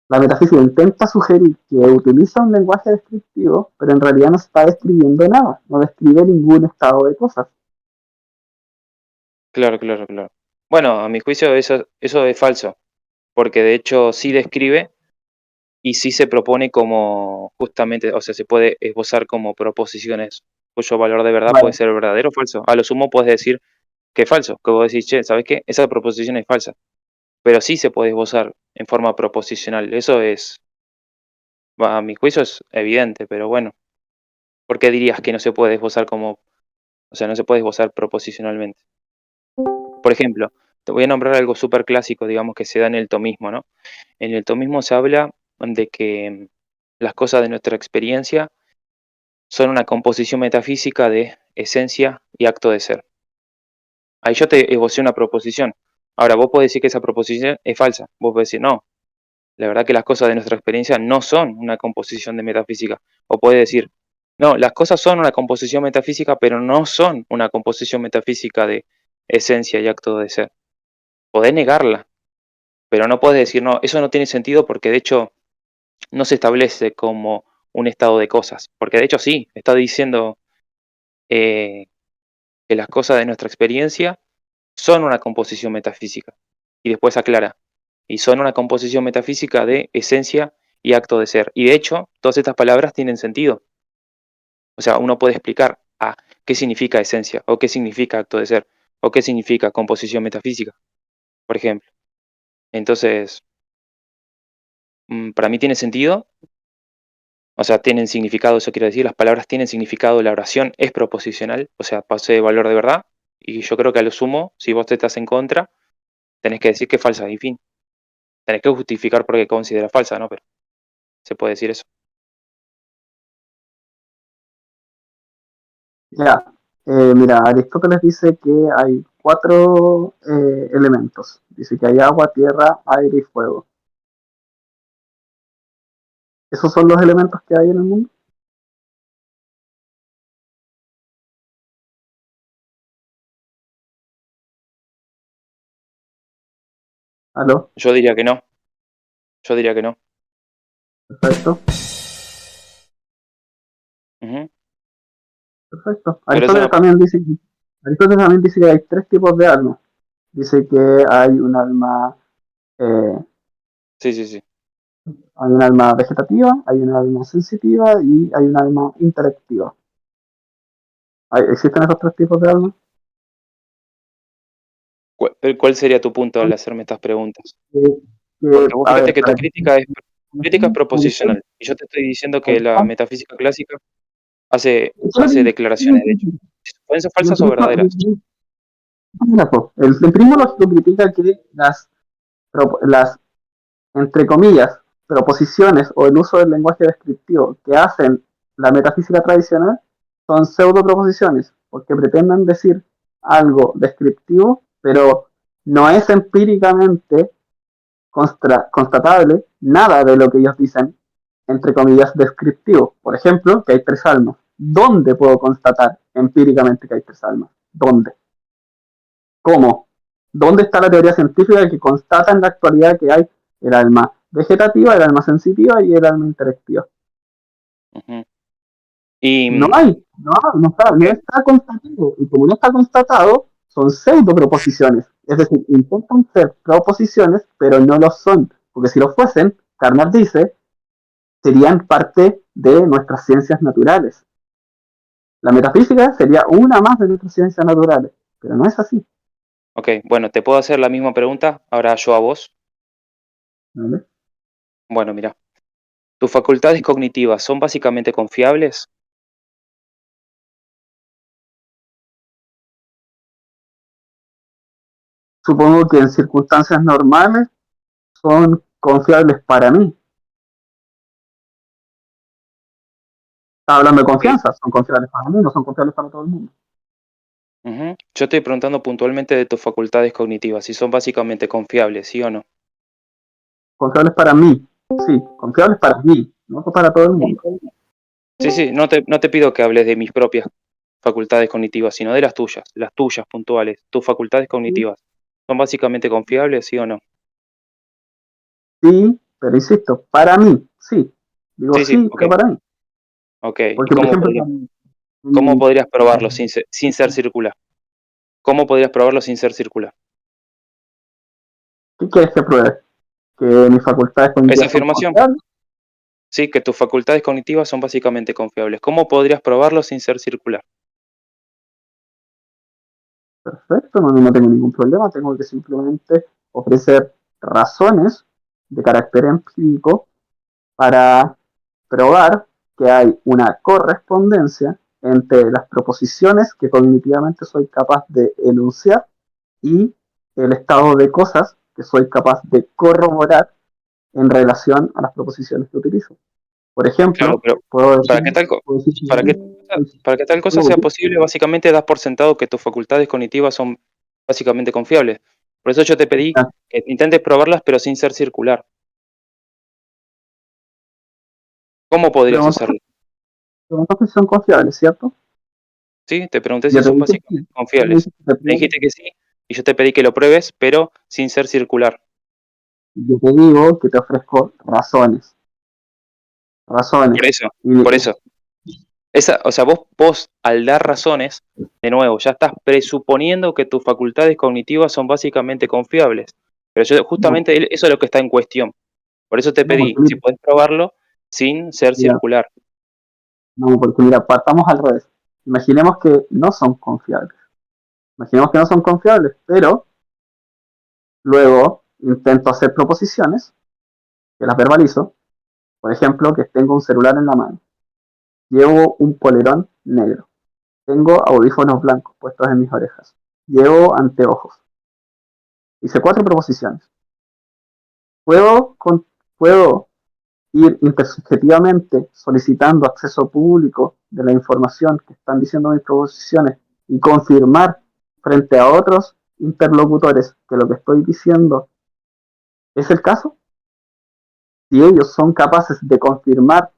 la metafísica intenta sugerir que utiliza un lenguaje descriptivo, pero en realidad no está describiendo nada, no describe ningún estado de cosas. Claro, claro, claro. Bueno, a mi juicio eso es falso, porque de hecho sí describe y sí se propone como justamente, o sea, se puede esbozar como proposiciones cuyo valor de verdad puede Vale, ser verdadero o falso. A lo sumo puedes decir que es falso, que vos decís, che, ¿sabes qué? Esa proposición es falsa, pero sí se puede esbozar en forma proposicional. Eso es, a mi juicio es evidente, pero bueno, ¿por qué dirías que no se puede esbozar como, o sea, no se puede esbozar proposicionalmente? Por ejemplo, te voy a nombrar algo súper clásico, digamos, que se da en el tomismo, ¿no? En el tomismo se habla de que las cosas de nuestra experiencia son una composición metafísica de esencia y acto de ser. Ahí yo te esbocé una proposición. Ahora, vos podés decir que esa proposición es falsa. Vos podés decir, no, la verdad que las cosas de nuestra experiencia no son una composición de metafísica. O podés decir, no, las cosas son una composición metafísica, pero no son una composición metafísica de esencia y acto de ser. Podés negarla, pero no podés decir, no, eso no tiene sentido porque de hecho no se establece como un estado de cosas. Porque de hecho sí, está diciendo eh, que las cosas de nuestra experiencia son una composición metafísica. Y después aclara, y son una composición metafísica de esencia y acto de ser. Y de hecho, todas estas palabras tienen sentido. O sea, uno puede explicar qué significa esencia, o qué significa acto de ser, o qué significa composición metafísica, por ejemplo. Entonces, para mí tiene sentido, o sea, tienen significado, eso quiero decir, las palabras tienen significado, la oración es proposicional, o sea, posee valor de verdad, y yo creo que a lo sumo, si vos te estás en contra, tenés que decir que es falsa, y fin. Tenés que justificar por qué consideras falsa, ¿no? Pero se puede decir eso. ya. Mira, Aristóteles dice que hay cuatro elementos. Dice que hay agua, tierra, aire y fuego. ¿Esos son los elementos que hay en el mundo? ¿Aló? Yo diría que no, yo diría que no. Perfecto. Ujú. Perfecto. Pero es una... Aristóteles también dice que hay tres tipos de alma. Dice que hay un alma Eh, Sí, sí, sí. hay un alma vegetativa, hay un alma sensitiva y hay un alma intelectiva. ¿Existen esos tres tipos de alma? ¿Cuál sería tu punto al hacerme estas preguntas? Que, Porque vos a fíjate ver, que tu para que crítica es proposicional. Y yo te estoy diciendo que la metafísica clásica hace declaraciones de hechos. Pueden ser falsas o verdaderas. el empirismo lógico critica que las, entre comillas, proposiciones o el uso del lenguaje descriptivo que hacen la metafísica tradicional son pseudo proposiciones, porque pretenden decir algo descriptivo, pero no es empíricamente constatable nada de lo que ellos dicen, entre comillas, descriptivo. Por ejemplo, que hay tres almas. ¿Dónde puedo constatar empíricamente que hay tres almas? ¿Dónde? ¿Cómo? ¿Dónde está la teoría científica que constata en la actualidad que hay el alma vegetativa, el alma sensitiva y el alma intelectiva? Ujú. Y, No hay, no ok, está constatado. Y como no está constatado, son pseudo proposiciones. Es decir, intentan ser proposiciones, pero no lo son. Porque si lo fuesen, Karnap dice, serían parte de nuestras ciencias naturales. La metafísica sería una más de nuestras ciencias naturales, pero no es así. ok, bueno, te puedo hacer la misma pregunta, ahora yo a vos. ¿Vale? Bueno, mira, ¿tus facultades cognitivas son básicamente confiables? Supongo que en circunstancias normales son confiables para mí. Estaba hablando de Ok, confianza, son confiables para mí, no son confiables para todo el mundo. ujú. Yo estoy preguntando puntualmente de tus facultades cognitivas, si son básicamente confiables, ¿sí o no? Confiables para mí, sí, confiables para mí, no para todo el mundo. Sí, sí, no te pido que hables de mis propias facultades cognitivas, sino de las tuyas puntuales, tus facultades cognitivas. ¿Son básicamente confiables, sí o no? Sí, pero insisto, para mí, sí. Digo Sí, sí, sí, ok, pero para mí. ok. ¿Y Porque, por ejemplo, cómo en- podrías probarlo sin ser circular? ¿Cómo podrías probarlo sin ser circular? ¿qué quieres que pruebe? ¿Que mis facultades Esa cognitivas son afirmación, confiables? sí, que tus facultades cognitivas son básicamente confiables. ¿Cómo podrías probarlo sin ser circular? Perfecto, no tengo ningún problema, tengo que simplemente ofrecer razones de carácter empírico para probar que hay una correspondencia entre las proposiciones que cognitivamente soy capaz de enunciar y el estado de cosas que soy capaz de corroborar en relación a las proposiciones que utilizo. Por Claro, ejemplo, pero puedo decir, para que tal, co- puedo decir para que, para que tal cosa sea posible, básicamente das por sentado que tus facultades cognitivas son básicamente confiables. Por eso yo te pedí que intentes probarlas, pero sin ser circular. ¿Cómo podrías preguntas, hacerlo? preguntas que son confiables, ¿cierto? ¿Sí? Te pregunté si Yo te son dije básicamente sí. Tú me confiables. dijiste que Me dijiste que sí, y yo te pedí que lo pruebes, pero sin ser circular. yo te digo que te ofrezco razones, razones. Por eso, Y por eso. O sea, vos al dar razones, de nuevo, ya estás presuponiendo que tus facultades cognitivas son básicamente confiables. Pero yo no, justamente eso es lo que está en cuestión. Por eso te no, pedí, porque si podés probarlo sin ser mira, circular. no, porque mira, partamos al revés. Imaginemos que no son confiables. Imaginemos que no son confiables, pero luego intento hacer proposiciones, que las verbalizo. Por ejemplo, que tengo un celular en la mano. Llevo un polerón negro. Tengo audífonos blancos puestos en mis orejas. Llevo anteojos. Hice cuatro proposiciones. Puedo, puedo ir intersubjetivamente solicitando acceso público de la información que están diciendo mis proposiciones y confirmar frente a otros interlocutores que lo que estoy diciendo es el caso. Si ellos son capaces de confirmar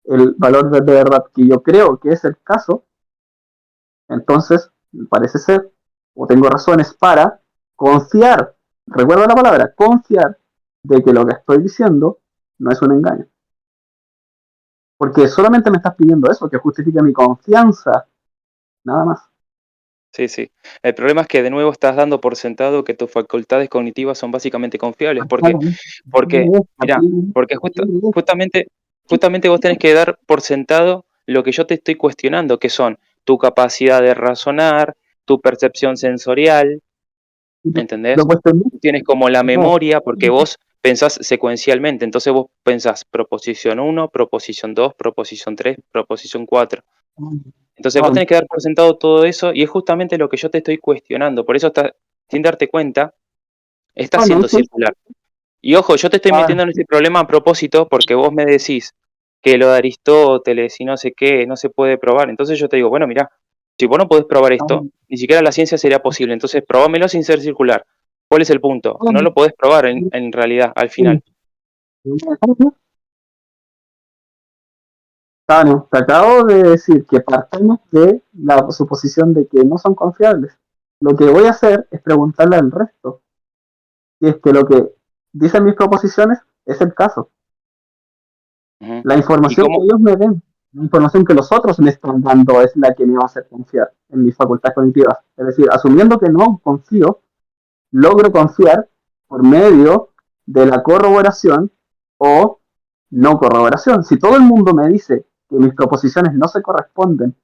el valor de verdad que yo creo que es el caso, entonces parece ser, o tengo razones para confiar, recuerda la palabra, confiar de que lo que estoy diciendo no es un engaño. Porque solamente me estás pidiendo eso, que justifique mi confianza, nada más. Sí, sí. El problema es que de nuevo estás dando por sentado que tus facultades cognitivas son básicamente confiables, porque, Claro, porque, mira, porque justamente vos tenés que dar por sentado lo que yo te estoy cuestionando, que son tu capacidad de razonar, tu percepción sensorial, lo ¿entendés? cuestioné. Tú tienes como la No, memoria, porque vos pensás secuencialmente, entonces vos pensás proposición uno, proposición 2, proposición 3, proposición 4. Entonces vos no, tenés que dar por sentado todo eso y es justamente lo que yo te estoy cuestionando. Por eso, sin darte cuenta, está no, siendo sí. circular. Y ojo, yo te estoy Ah, metiendo en este problema a propósito porque vos me decís que lo de Aristóteles y no sé qué no se puede probar. Entonces yo te digo, bueno, mirá, si vos no podés probar esto, ni siquiera la ciencia sería posible. Entonces probámelo sin ser circular. ¿Cuál es el punto? No lo podés probar en realidad, al final. Tano, te acabo de decir que partamos de la suposición de que no son confiables. Lo que voy a hacer es preguntarle al resto si es que lo que dicen mis proposiciones es el caso. Ujú. La ¿Y información que cómo? ellos me den, la información que los otros me están dando es la que me va a hacer confiar en mis facultades cognitivas. Es decir, asumiendo que no confío, logro confiar por medio de la corroboración o no corroboración. Si todo el mundo me dice que mis proposiciones no se corresponden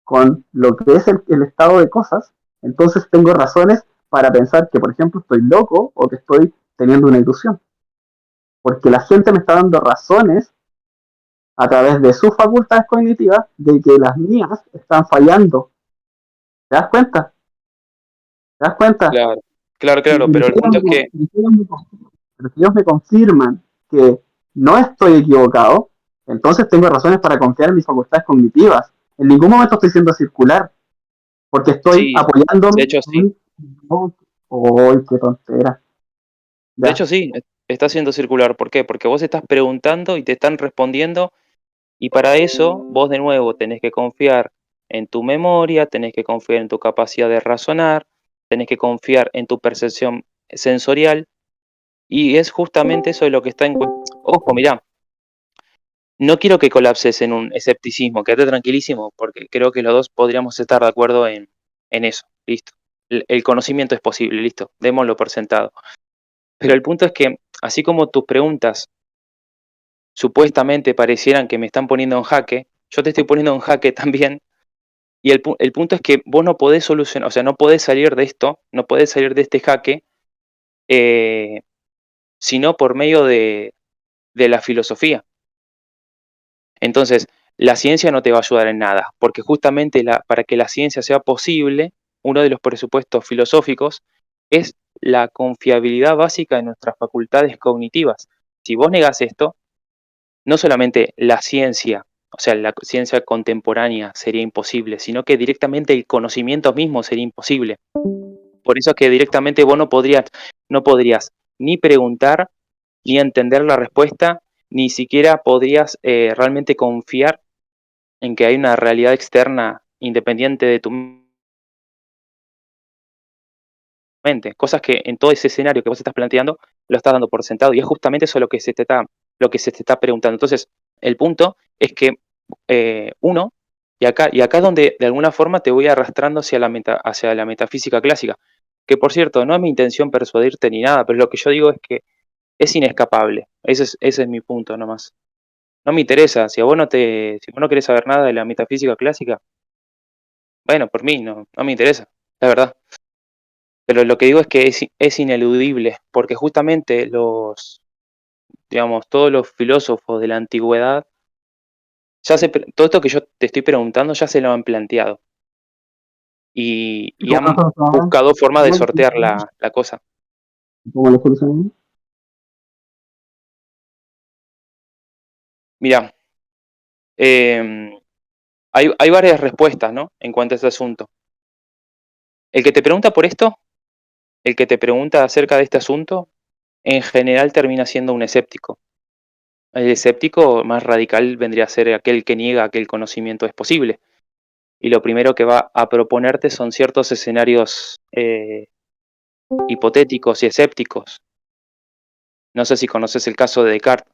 con lo que es el estado de cosas, entonces tengo razones para pensar que, por ejemplo, estoy loco o que estoy teniendo una ilusión. Porque la gente me está dando razones a través de sus facultades cognitivas de que las mías están fallando. ¿Te das cuenta? ¿Te das cuenta? Claro, claro, claro, Pero pero si el punto es que, ellos me confirman que no estoy equivocado, entonces tengo razones para confiar en mis facultades cognitivas. En ningún momento estoy siendo circular, porque estoy sí, de apoyándome hecho sí. en... ¡Uy, qué tontera! De Ya. hecho sí, está siendo circular. ¿Por qué? Porque vos estás preguntando y te están respondiendo. Y para eso, vos de nuevo tenés que confiar en tu memoria, tenés que confiar en tu capacidad de razonar, tenés que confiar en tu percepción sensorial, y es justamente eso de lo que está en cuestión. Ojo, mirá, no quiero que colapses en un escepticismo, quédate tranquilísimo, porque creo que los dos podríamos estar de acuerdo en eso, listo. El conocimiento es posible, listo, démoslo por sentado. Pero el punto es que, así como tus preguntas supuestamente parecieran que me están poniendo en jaque, yo te estoy poniendo en jaque también. Y el punto es que vos no podés solucionar, o sea, no podés salir de esto, no podés salir de este jaque, eh, sino por medio de la filosofía. Entonces, la ciencia no te va a ayudar en nada, porque justamente para que la ciencia sea posible, uno de los presupuestos filosóficos es la confiabilidad básica de nuestras facultades cognitivas. Si vos negás esto, no solamente la ciencia, o sea, la ciencia contemporánea sería imposible, sino que directamente el conocimiento mismo sería imposible. Por eso es que directamente vos no podrías ni preguntar, ni entender la respuesta, ni siquiera podrías realmente confiar en que hay una realidad externa independiente de tu mente. Cosas que en todo ese escenario que vos estás planteando lo estás dando por sentado. Y es justamente eso lo que se te está preguntando. Entonces, el punto es que uno, y acá es donde de alguna forma te voy arrastrando hacia la metafísica clásica, que por cierto, no es mi intención persuadirte ni nada, pero lo que yo digo es que es inescapable. Ese es mi punto nomás. No me interesa, si vos no querés saber nada de la metafísica clásica, bueno, por mí no me interesa, la verdad. Pero lo que digo es que es ineludible, porque justamente todos los filósofos de la antigüedad, todo esto que yo te estoy preguntando ya se lo han planteado y han buscado formas de sortear la cosa. ¿Cómo lo solucionamos? Mira, hay varias respuestas, ¿no? En cuanto a este asunto. El que te pregunta por esto, el que te pregunta acerca de este asunto, en general termina siendo un escéptico. El escéptico más radical vendría a ser aquel que niega que el conocimiento es posible. Y lo primero que va a proponerte son ciertos escenarios hipotéticos y escépticos. No sé si conoces el caso de Descartes.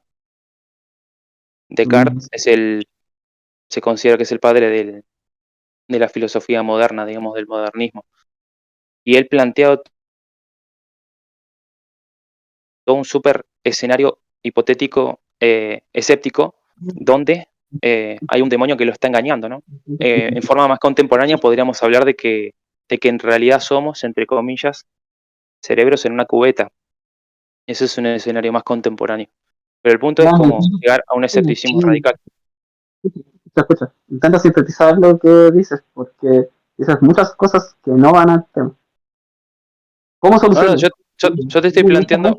Mm, Descartes se considera que es el padre de la filosofía moderna, digamos, del modernismo. Y él plantea todo un súper escenario hipotético, escéptico, donde hay un demonio que lo está engañando, ¿no? En forma más contemporánea podríamos hablar de que en realidad somos, entre comillas, cerebros en una cubeta. Ese es un escenario más contemporáneo. Pero el punto es Ya, como llegar a un escepticismo radical. escucha. Intenta sintetizar lo que dices, porque dices muchas cosas que no van al tema. ¿Cómo No, no, solucionar? yo te estoy planteando,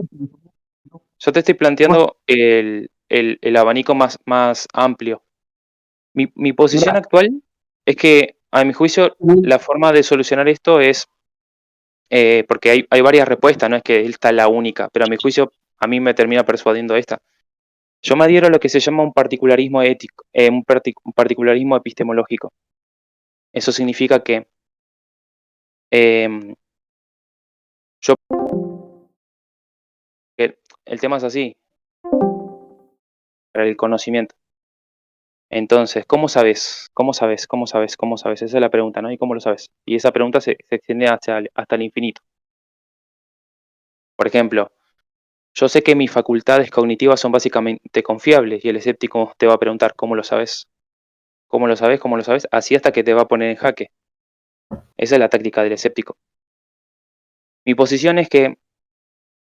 yo te estoy planteando el abanico más amplio. Mi posición Mira, actual es que, a mi juicio, la forma de solucionar esto es, porque hay varias respuestas, no es que esta es la única, pero a mi juicio, a mí me termina persuadiendo esta. Yo me adhiero a lo que se llama un particularismo ético, un particularismo epistemológico. Eso significa que em, yo, que el tema es así, para el conocimiento. Entonces, ¿cómo sabes? ¿Cómo sabes? ¿Cómo sabes? ¿Cómo sabes? Esa es la pregunta, ¿no? ¿Y cómo lo sabes? Y esa pregunta se extiende hasta el infinito. Por ejemplo, yo sé que mis facultades cognitivas son básicamente confiables y el escéptico te va a preguntar, ¿cómo lo sabes? ¿Cómo lo sabes? ¿Cómo lo sabes? Así hasta que te va a poner en jaque. Esa es la táctica del escéptico. Mi posición es que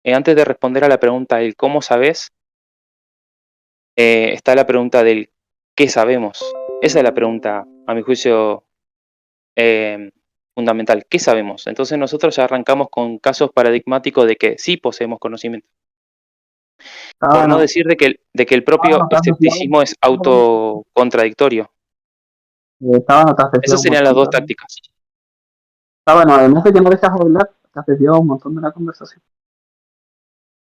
antes de responder a la pregunta del cómo sabes, está la pregunta del qué sabemos. Esa es la pregunta, a mi juicio, eh, fundamental. ¿Qué sabemos? Entonces nosotros ya arrancamos con casos paradigmáticos de que sí poseemos conocimiento. Por no estábamos decir de que el propio estaba desviado, escepticismo es autocontradictorio. no te has Esas desviado un serían las montón, dos ¿verdad? tácticas. Bueno, además de que no dejas hablar, te has desviado un montón de la conversación.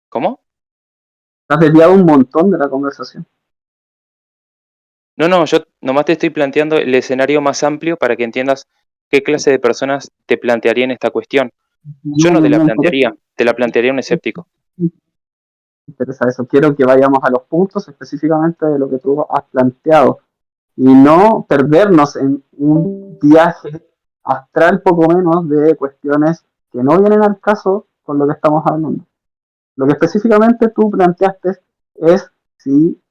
¿Cómo? Te has desviado un montón de la conversación. No, no, yo nomás te estoy planteando el escenario más amplio para que entiendas qué clase de personas te plantearían esta cuestión. Yo No, no no te la me interesa, plantearía, te la plantearía un escéptico. me interesa eso. Quiero que vayamos a los puntos específicamente de lo que tú has planteado y no perdernos en un viaje astral poco menos de cuestiones que no vienen al caso con lo que estamos hablando. Lo que específicamente tú planteaste es si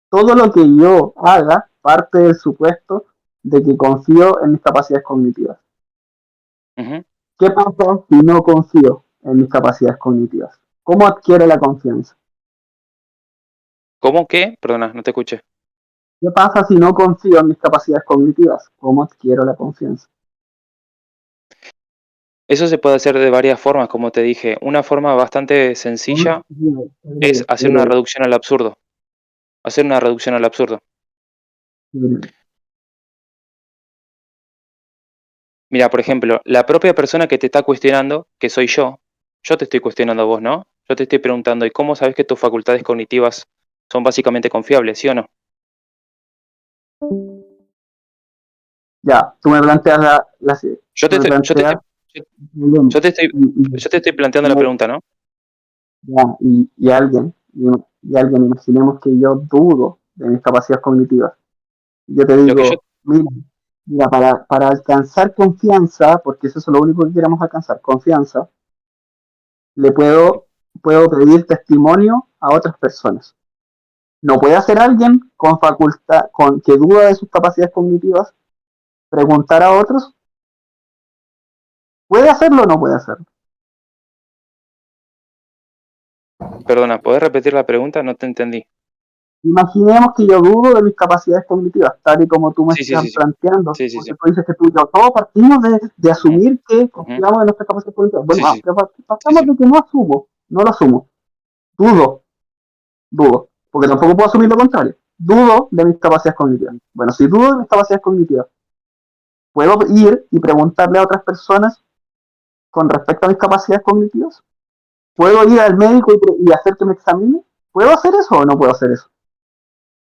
todo lo que yo haga parte del supuesto de que confío en mis capacidades cognitivas. Ujú. ¿Qué pasa si no confío en mis capacidades cognitivas? ¿Cómo adquiero la confianza? ¿Cómo qué? Perdona, no te escuché. ¿Qué pasa si no confío en mis capacidades cognitivas? ¿Cómo adquiero la confianza? Eso se puede hacer de varias formas, como te dije. Una forma bastante sencilla es hacer una reducción al absurdo. Hacer una reducción al absurdo. Mira, por ejemplo, la propia persona que te está cuestionando, que soy yo te estoy cuestionando a vos, ¿no? Yo te estoy preguntando, ¿y cómo sabes que tus facultades cognitivas son básicamente confiables, sí o no? Ya, tú me planteas Yo te tú me estoy, yo te estoy, planteas yo un problema. yo te estoy, yo te estoy planteando la pregunta, ¿no? Ya, y alguien, imaginemos que yo dudo de mis capacidades cognitivas. Yo te Lo que yo, digo, mira, para alcanzar confianza, porque eso es lo único que queremos alcanzar, confianza, le puedo pedir testimonio a otras personas. No puede hacer alguien con facultad, con que duda de sus capacidades cognitivas, preguntar a otros, ¿puede hacerlo o no puede hacerlo? perdona, ¿podés repetir la pregunta? No te entendí. Imaginemos que yo dudo de mis capacidades cognitivas, tal y como tú me Sí, sí, estás sí, sí, planteando, sí, sí, sí. porque tú dices que tú y yo todos partimos de Ujú, asumir que ujú. confiamos en nuestras capacidades cognitivas. Bueno, Sí, sí, pero sí, partamos sí. de que no lo asumo, dudo, dudo, porque tampoco puedo asumir lo contrario, dudo de mis capacidades cognitivas. Bueno, si dudo de mis capacidades cognitivas, ¿puedo ir y preguntarle a otras personas con respecto a mis capacidades cognitivas? ¿Puedo ir al médico y hacer que me examine? ¿Puedo hacer eso o no puedo hacer eso?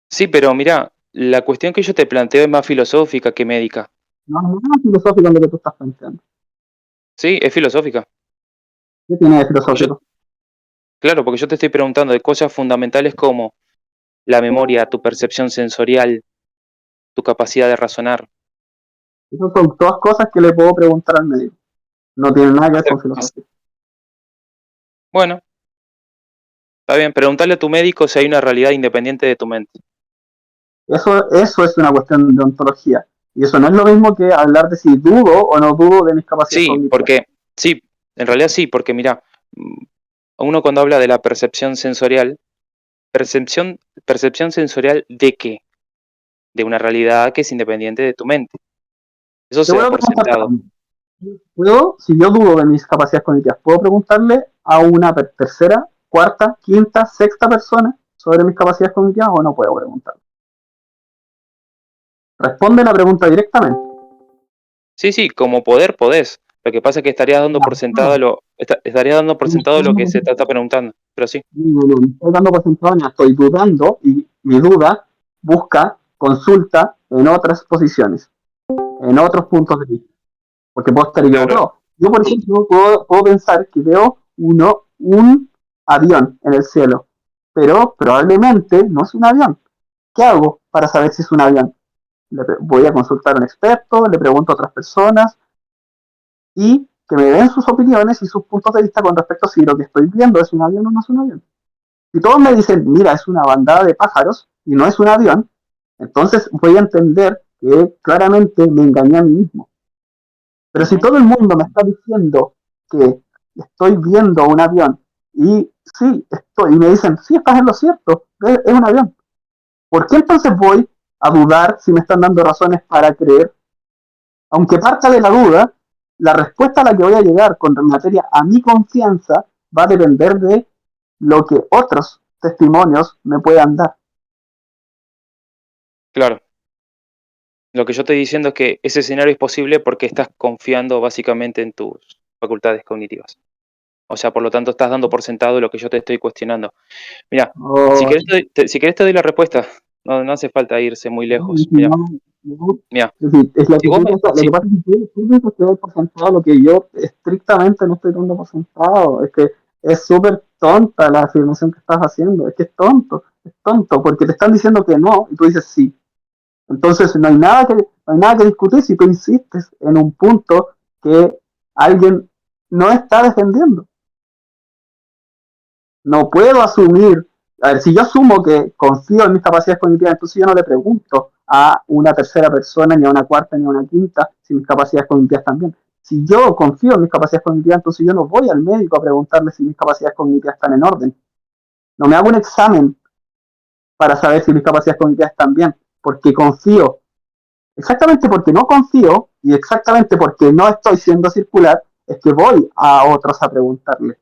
Sí, pero mira, la cuestión que yo te planteo es más filosófica que médica. No es nada filosófico en lo que tú estás planteando. Sí, es filosófica. ¿Qué tiene de Porque yo, filosófico? claro, porque yo te estoy preguntando de cosas fundamentales como la memoria, tu percepción sensorial, tu capacidad de razonar. Esas son todas cosas que le puedo preguntar al médico. No tienen nada que ver con filosofía. Bueno, está bien. Preguntarle a tu médico si hay una realidad independiente de tu mente. Eso es una cuestión de ontología. Y eso no es lo mismo que hablar de si dudo o no dudo de mis capacidades Sí, cognitivas. porque, sí, en realidad sí, porque mira, uno cuando habla de la percepción sensorial, percepción sensorial ¿de qué? De una realidad que es independiente de tu mente. Eso Te se voy da a por preguntar, sentado. si yo dudo de mis capacidades cognitivas, ¿puedo preguntarle a una tercera, cuarta, quinta, sexta persona sobre mis capacidades cognitivas o no puedo preguntar? Responde la pregunta directamente. Sí, sí, como poder podés. Lo que pasa es que estarías dando por sentado estarías dando por sentado lo que se te está preguntando. Pero sí, No estoy dando por sentado, no, estoy dudando y mi duda busca consulta en otras posiciones, en otros puntos de vista, porque puedo estar claro, equivocado. Yo, por ejemplo, puedo pensar que veo un avión en el cielo, pero probablemente no es un avión. ¿Qué hago para saber si es un avión? Voy a consultar a un experto, le pregunto a otras personas y que me den sus opiniones y sus puntos de vista con respecto a si lo que estoy viendo es un avión o no es un avión. Si todos me dicen, mira, es una bandada de pájaros y no es un avión, entonces voy a entender que claramente me engañé a mí mismo. Pero si ujú, todo el mundo me está diciendo que estoy viendo un avión y sí, estoy, y me dicen, sí, estás en lo cierto, es un avión. ¿Por qué entonces voy a dudar si me están dando razones para creer? Aunque parta de la duda, la respuesta a la que voy a llegar con materia a mi confianza va a depender de lo que otros testimonios me puedan dar. claro. Lo que yo estoy diciendo es que ese escenario es posible porque estás confiando básicamente en tus facultades cognitivas. O sea, por lo tanto, estás dando por sentado lo que yo te estoy cuestionando. Mira, si O, querés si querés te doy la respuesta. No, no hace falta irse muy lejos. Mira, mira. es decir, es lo Si que vos tú me, piensas, lo si- que pasa es que tú piensas que doy por sentado lo que yo estrictamente no estoy dando por sentado. Es que es súper tonta la afirmación que estás haciendo. Es que es tonto, porque te están diciendo que no y tú dices sí. Entonces no hay nada que discutir si tú insistes en un punto que alguien no está defendiendo. No puedo asumir, a ver, si yo asumo que confío en mis capacidades cognitivas, entonces yo no le pregunto a una tercera persona, ni a una cuarta, ni a una quinta, si mis capacidades cognitivas también. Si yo confío en mis capacidades cognitivas, entonces yo no voy al médico a preguntarle si mis capacidades cognitivas están en orden. No me hago un examen para saber si mis capacidades cognitivas están bien, porque confío. Exactamente porque no confío y exactamente porque no estoy siendo circular, es que voy a otros a preguntarle.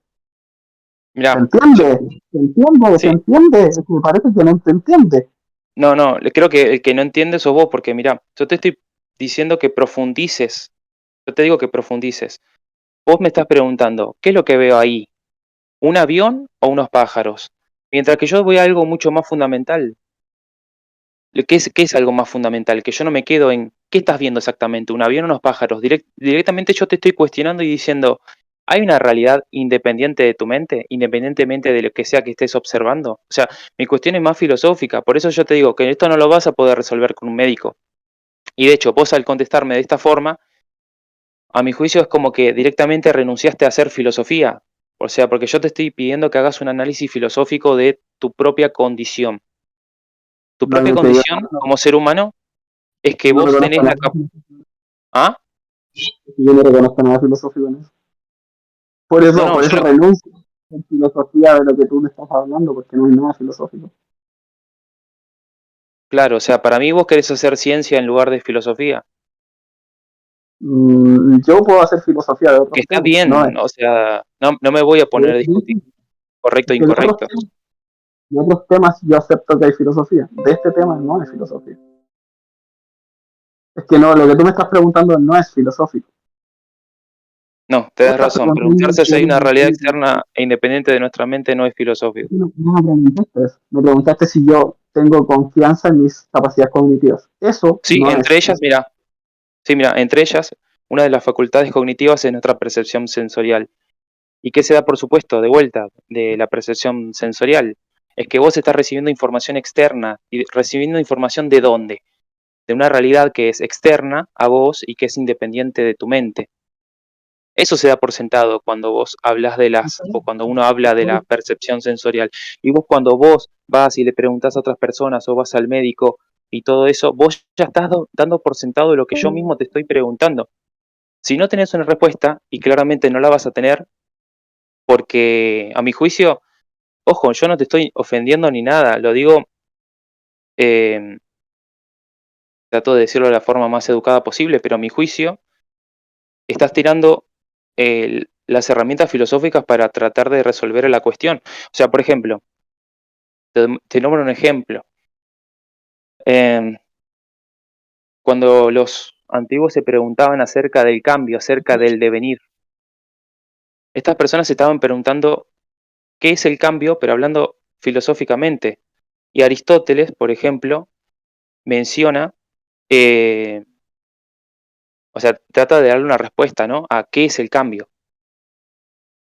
¿Se mira, entiende? ¿Se entiende? ¿Se sí, entiende? Es que me parece que no se entiende. no, no, creo que el que no entiende sos vos, porque mira, yo te estoy diciendo que profundices. Yo te digo que profundices. Vos me estás preguntando, ¿qué es lo que veo ahí? ¿Un avión o unos pájaros? Mientras que yo voy a algo mucho más fundamental. ¿Qué es algo más fundamental? Que yo no me quedo en ¿qué estás viendo exactamente? ¿Un avión o unos pájaros? Directamente yo te estoy cuestionando y diciendo, ¿hay una realidad independiente de tu mente? Independientemente de lo que sea que estés observando. O sea, mi cuestión es más filosófica. Por eso yo te digo que esto no lo vas a poder resolver con un médico. Y de hecho, vos al contestarme de esta forma, a mi juicio es como que directamente renunciaste a hacer filosofía. O sea, porque yo te estoy pidiendo que hagas un análisis filosófico de tu propia condición. Tu No, propia es que yo condición como ser humano es que no vos reconozco tenés la nada, capacidad. ¿Ah? yo no reconozco nada filosófico en eso. No, no, Por eso renuncio a la filosofía de lo que tú me estás hablando, porque no hay nada filosófico. claro, o sea, para mí vos querés hacer ciencia en lugar de filosofía. Yo puedo hacer filosofía de Que otros está temas, no bien, es. o sea, no, no me voy a poner a discutir correcto o Es que incorrecto. de otros temas yo acepto que hay filosofía. De este tema no hay filosofía. Es que no, lo que tú me estás preguntando no es filosófico. No, Tú tenés estás razón. preguntando Preguntarse si hay por una realidad externa e independiente de nuestra mente no es filosófico. no me preguntaste eso. Me preguntaste si yo tengo confianza en mis capacidades cognitivas. Eso Sí, no entre es. ellas, mira, sí, mira, entre ellas, una de las facultades cognitivas es nuestra percepción sensorial. ¿Y qué se da, por supuesto, de vuelta de la percepción sensorial? Es que vos estás recibiendo información externa y recibiendo información de dónde. de una realidad que es externa a vos y que es independiente de tu mente. Eso se da por sentado cuando vos hablas o cuando uno habla de la percepción sensorial. Y vos cuando vos vas y le preguntás a otras personas o vas al médico y todo eso, vos ya estás dando por sentado lo que yo mismo te estoy preguntando. Si no tenés una respuesta, y claramente no la vas a tener, porque a mi juicio, ojo, yo no te estoy ofendiendo ni nada, lo digo, eh, trato de decirlo de la forma más educada posible, pero a mi juicio, estás tirando las herramientas filosóficas para tratar de resolver la cuestión. O sea, por ejemplo, te nombro un ejemplo. Em, Cuando los antiguos se preguntaban acerca del cambio, acerca del devenir, estas personas se estaban preguntando qué es el cambio, pero hablando filosóficamente. Y Aristóteles, por ejemplo, menciona, eh, o sea, trata de darle una respuesta, ¿no? A qué es el cambio.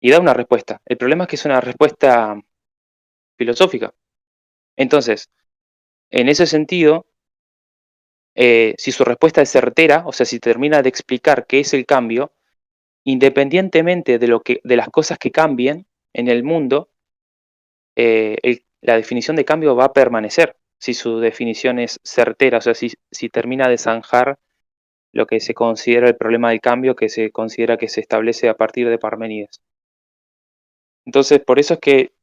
Y da una respuesta. El problema es que es una respuesta filosófica. Entonces, en ese sentido, si su respuesta es certera, o sea, si termina de explicar qué es el cambio, independientemente de las cosas que cambien en el mundo, la definición de cambio va a permanecer si su definición es certera, o sea, si termina de zanjar lo que se considera el problema del cambio, que se considera que se establece a partir de Parménides. Entonces, por eso es que,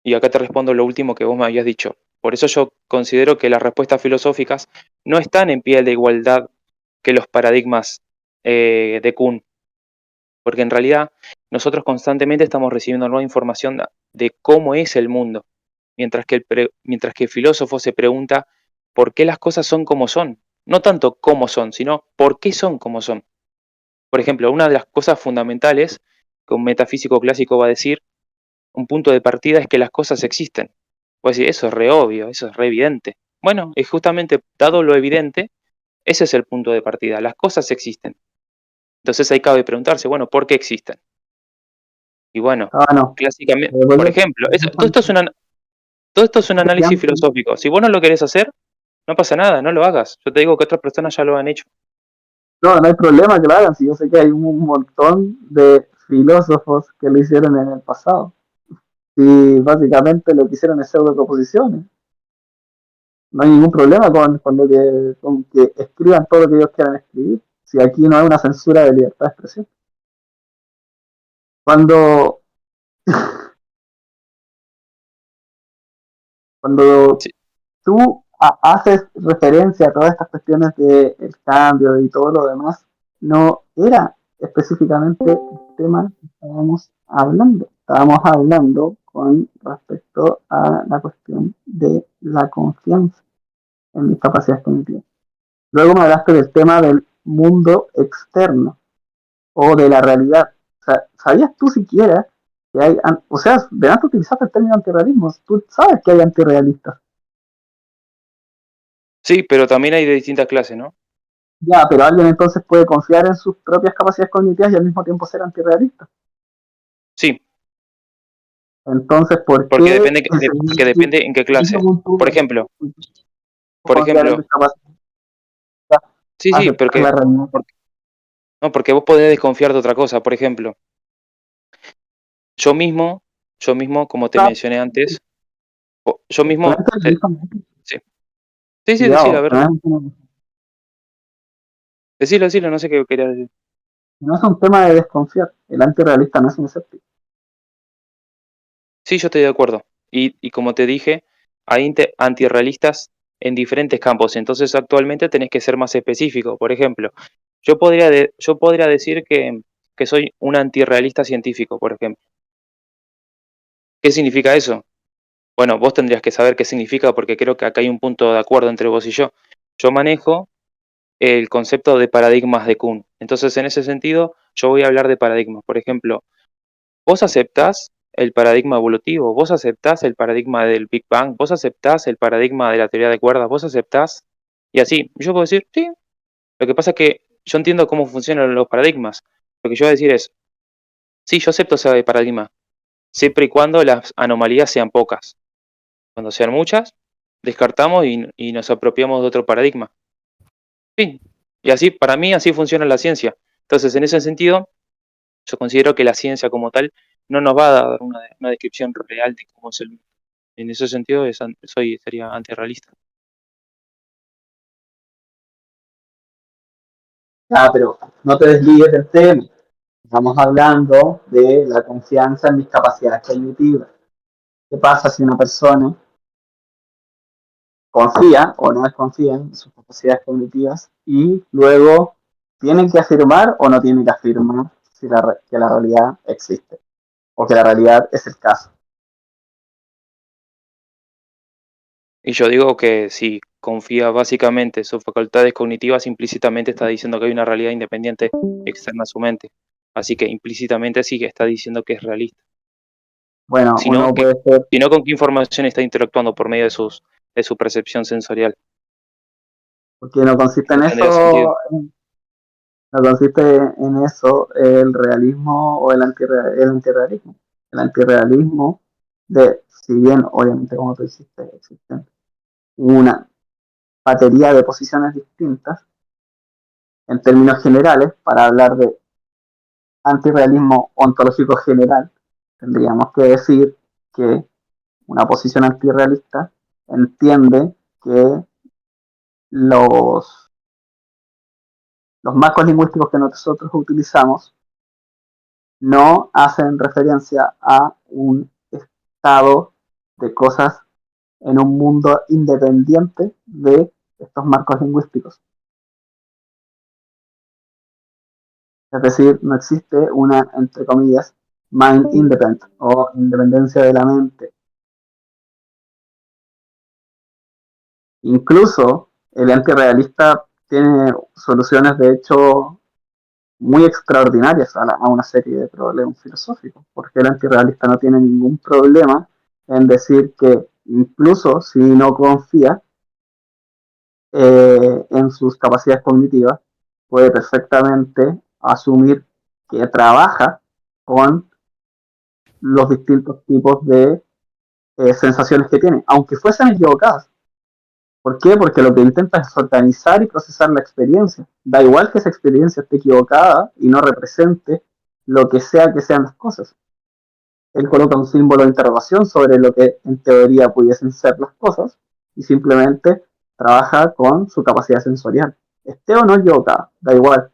y acá te respondo lo último que vos me habías dicho, por eso yo considero que las respuestas filosóficas no están en pie de igualdad que los paradigmas de Kuhn, porque en realidad nosotros constantemente estamos recibiendo nueva información de cómo es el mundo, mientras que el filósofo se pregunta por qué las cosas son como son, no tanto cómo son, sino por qué son como son. Por ejemplo, una de las cosas fundamentales que un metafísico clásico va a decir, un punto de partida es que las cosas existen. Puedes decir, eso es re obvio, eso es re evidente. Bueno, es justamente dado lo evidente, ese es el punto de partida, las cosas existen. Entonces ahí cabe preguntarse, bueno, ¿por qué existen? Y bueno, Ah, no. clásicamente, por Vuelve- ejemplo, todo esto es un análisis filosófico. Si vos no lo querés hacer, no pasa nada, no lo hagas. Yo te digo que otras personas ya lo han hecho. No, no hay problema que lo hagan, si yo sé que hay un montón de filósofos que lo hicieron en el pasado. Y básicamente lo que hicieron es pseudo-proposiciones. No hay ningún problema con que escriban todo lo que ellos quieran escribir. Si aquí no hay una censura de libertad de expresión. Cuando, cuando Sí, tú haces referencia a todas estas cuestiones del cambio y todo lo demás, no era específicamente el tema que estábamos hablando. Estábamos hablando con respecto a la cuestión de la confianza en mis capacidades cognitivas. Luego me hablaste del tema del mundo externo o de la realidad. O sea, ¿sabías tú siquiera que hay, o sea, de antes utilizaste el término antirrealismo, tú sabes que hay antirrealistas? sí, pero también hay de distintas clases, ¿no? Ya, pero alguien entonces puede confiar en sus propias capacidades cognitivas y al mismo tiempo ser antirrealista. Sí, Entonces, ¿por porque qué depende, porque seguir depende en qué clase. Por ejemplo, por confiar en ejemplo, mis capacidades sí, sí, aceptar la realidad? no, porque vos podés desconfiar de otra cosa. Por ejemplo, yo mismo, yo mismo, como te mencioné antes, yo El mismo, antirrealismo, sí, sí, sí, decilo, a cuidado, ver, decilo, no sé qué quería decir. no es un tema de desconfiar. El antirrealista no es un escéptico. Sí, yo estoy de acuerdo. Y como te dije, hay antirrealistas en diferentes campos, entonces actualmente tenés que ser más específico. Por ejemplo, yo podría decir que soy un antirrealista científico, por ejemplo. ¿Qué significa eso? Bueno, vos tendrías que saber qué significa porque creo que acá hay un punto de acuerdo entre vos y yo. Yo manejo el concepto de paradigmas de Kuhn. Entonces, en ese sentido, yo voy a hablar de paradigmas. Por ejemplo, vos aceptás el paradigma evolutivo, vos aceptás el paradigma del Big Bang, vos aceptás el paradigma de la teoría de cuerdas, vos aceptás, y así. Yo puedo decir, sí. Lo que pasa es que yo entiendo cómo funcionan los paradigmas. Lo que yo voy a decir es, sí, yo acepto ese paradigma, siempre y cuando las anomalías sean pocas. Cuando sean muchas, descartamos y nos apropiamos de otro paradigma. Sí, y así, para mí, así funciona la ciencia. Entonces, en ese sentido, yo considero que la ciencia como tal no nos va a dar una descripción real de cómo es el mundo. En ese sentido, sería antirrealista. Ah, pero no te desvíes del tema. Estamos hablando de la confianza en mis capacidades cognitivas. ¿Qué pasa si una persona confía o no desconfía en sus capacidades cognitivas y luego tiene que afirmar o no tiene que afirmar si que la realidad existe o que la realidad es el caso? Y yo digo que si confía básicamente en sus facultades cognitivas, implícitamente está diciendo que hay una realidad independiente externa a su mente. Así que implícitamente sí que está diciendo que es realista. Bueno, Si no, uno puede ser, ¿con qué información está interactuando por medio de su percepción sensorial? porque no consiste en No tendría sentido. eso, no consiste en eso el realismo o el antirrealismo. El antirrealismo de, si bien obviamente como tú dijiste, existen una batería de posiciones distintas, en términos generales, para hablar de antirrealismo ontológico general, tendríamos que decir que una posición antirrealista entiende que los, los marcos lingüísticos que nosotros utilizamos no hacen referencia a un estado de cosas en un mundo independiente de estos marcos lingüísticos. Es decir, no existe una, entre comillas, mind independent o independencia de la mente. Incluso el antirrealista tiene soluciones, de hecho, muy extraordinarias a una serie de problemas filosóficos, porque el antirrealista no tiene ningún problema en decir que incluso si no confía en sus capacidades cognitivas, puede perfectamente asumir que trabaja con los distintos tipos de sensaciones que tiene, aunque fuesen equivocadas. ¿Por qué? Porque lo que intenta es organizar y procesar la experiencia. Da igual que esa experiencia esté equivocada y no represente lo que sean las cosas. Él coloca un símbolo de interrogación sobre lo que en teoría pudiesen ser las cosas y simplemente trabaja con su capacidad sensorial. Esté o no equivocada, da igual,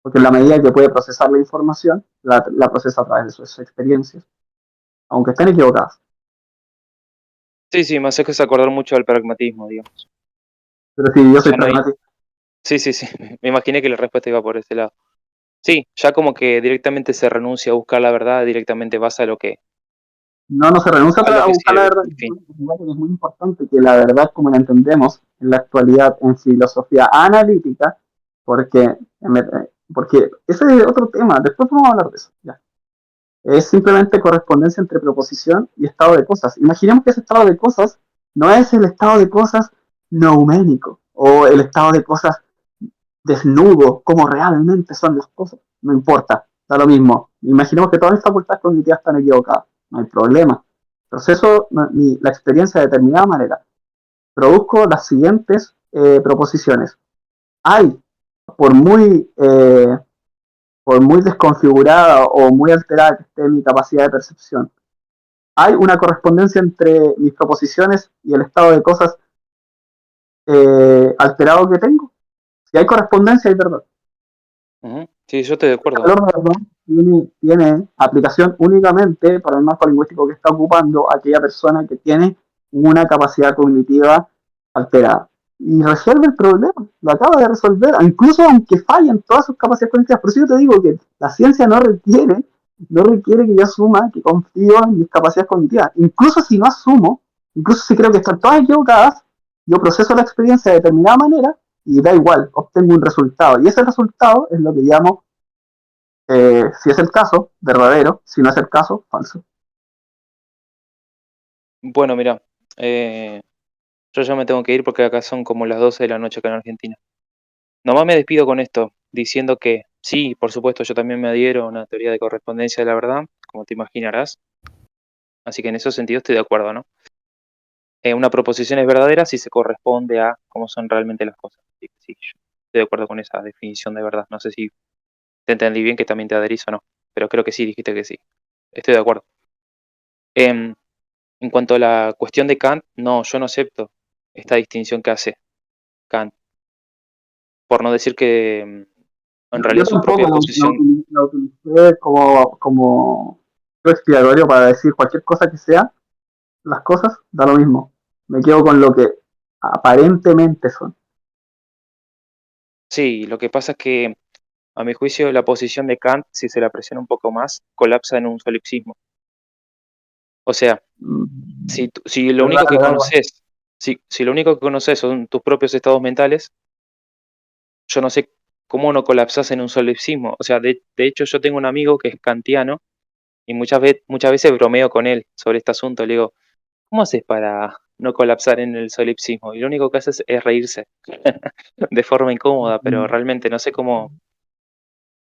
porque en la medida que puede procesar la información, la procesa a través de sus experiencias, aunque estén equivocadas. Sí, sí, me hace que se acordar mucho del pragmatismo, digamos. Pero si yo soy Ya no hay. pragmático, Sí, sí, sí. Me imaginé que la respuesta iba por ese lado. Sí, ya como que directamente se renuncia a buscar la verdad, directamente vas no se renuncia a lo a que buscar la sirve. verdad. En fin. Es muy importante que la verdad, como la entendemos en la actualidad en filosofía analítica, porque, porque ese es otro tema, después vamos a hablar de eso. Ya. Es simplemente correspondencia entre proposición y estado de cosas. Imaginemos que ese estado de cosas no es el estado de cosas nouménico o el estado de cosas desnudo, como realmente son las cosas. No importa, da lo mismo. Imaginemos que todas mis facultades cognitivas están equivocadas. No hay problema. Proceso la experiencia de determinada manera. Produzco las siguientes proposiciones. Hay, por muy, por muy desconfigurada o muy alterada que esté mi capacidad de percepción, hay una correspondencia entre mis proposiciones y el estado de cosas alterado que tengo. Si hay correspondencia, hay verdad. Ujú. Sí, yo estoy de El acuerdo. valor de verdad tiene aplicación únicamente para el marco lingüístico que está ocupando aquella persona que tiene una capacidad cognitiva alterada. Y resuelve el problema, lo acaba de resolver, incluso aunque fallen todas sus capacidades cognitivas. Por eso yo te digo que la ciencia no requiere que yo asuma que confío en mis capacidades cognitivas. Incluso si no asumo, incluso si creo que están todas equivocadas, yo proceso la experiencia de determinada manera y da igual, obtengo un resultado. Y ese resultado es lo que llamo, si es el caso, verdadero, si no es el caso, falso. Bueno, mira, yo ya me tengo que ir porque acá son como las 12 de la noche acá en Argentina. Nomás me despido con esto, diciendo que sí, por supuesto, yo también me adhiero a una teoría de correspondencia de la verdad, como te imaginarás. Así que en ese sentido estoy de acuerdo, ¿no? Una proposición es verdadera si se corresponde a cómo son realmente las cosas. Así que sí, estoy de acuerdo con esa definición de verdad. No sé si te entendí bien, que también te adherís o no, pero creo que sí, dijiste que sí. Estoy de acuerdo. Em, en cuanto a la cuestión de Kant, no, yo no acepto esta distinción que hace Kant, por no decir que en Yo realidad su tampoco propia posición, la utilicé como expiatorio para decir cualquier cosa que sea, las cosas, da lo mismo. Me quedo con lo que aparentemente son. sí, lo que pasa es que a mi juicio la posición de Kant, si se la presiona un poco más, colapsa en un solipsismo. O sea, Mm, si lo pero único que dale, dale. conoces, si lo único que conoces son tus propios estados mentales, yo no sé cómo no colapsas en un solipsismo. O sea, de hecho yo tengo un amigo que es kantiano y muchas veces bromeo con él sobre este asunto. Le digo, ¿cómo haces para no colapsar en el solipsismo? Y lo único que haces es reírse de forma incómoda, pero Mm, realmente no sé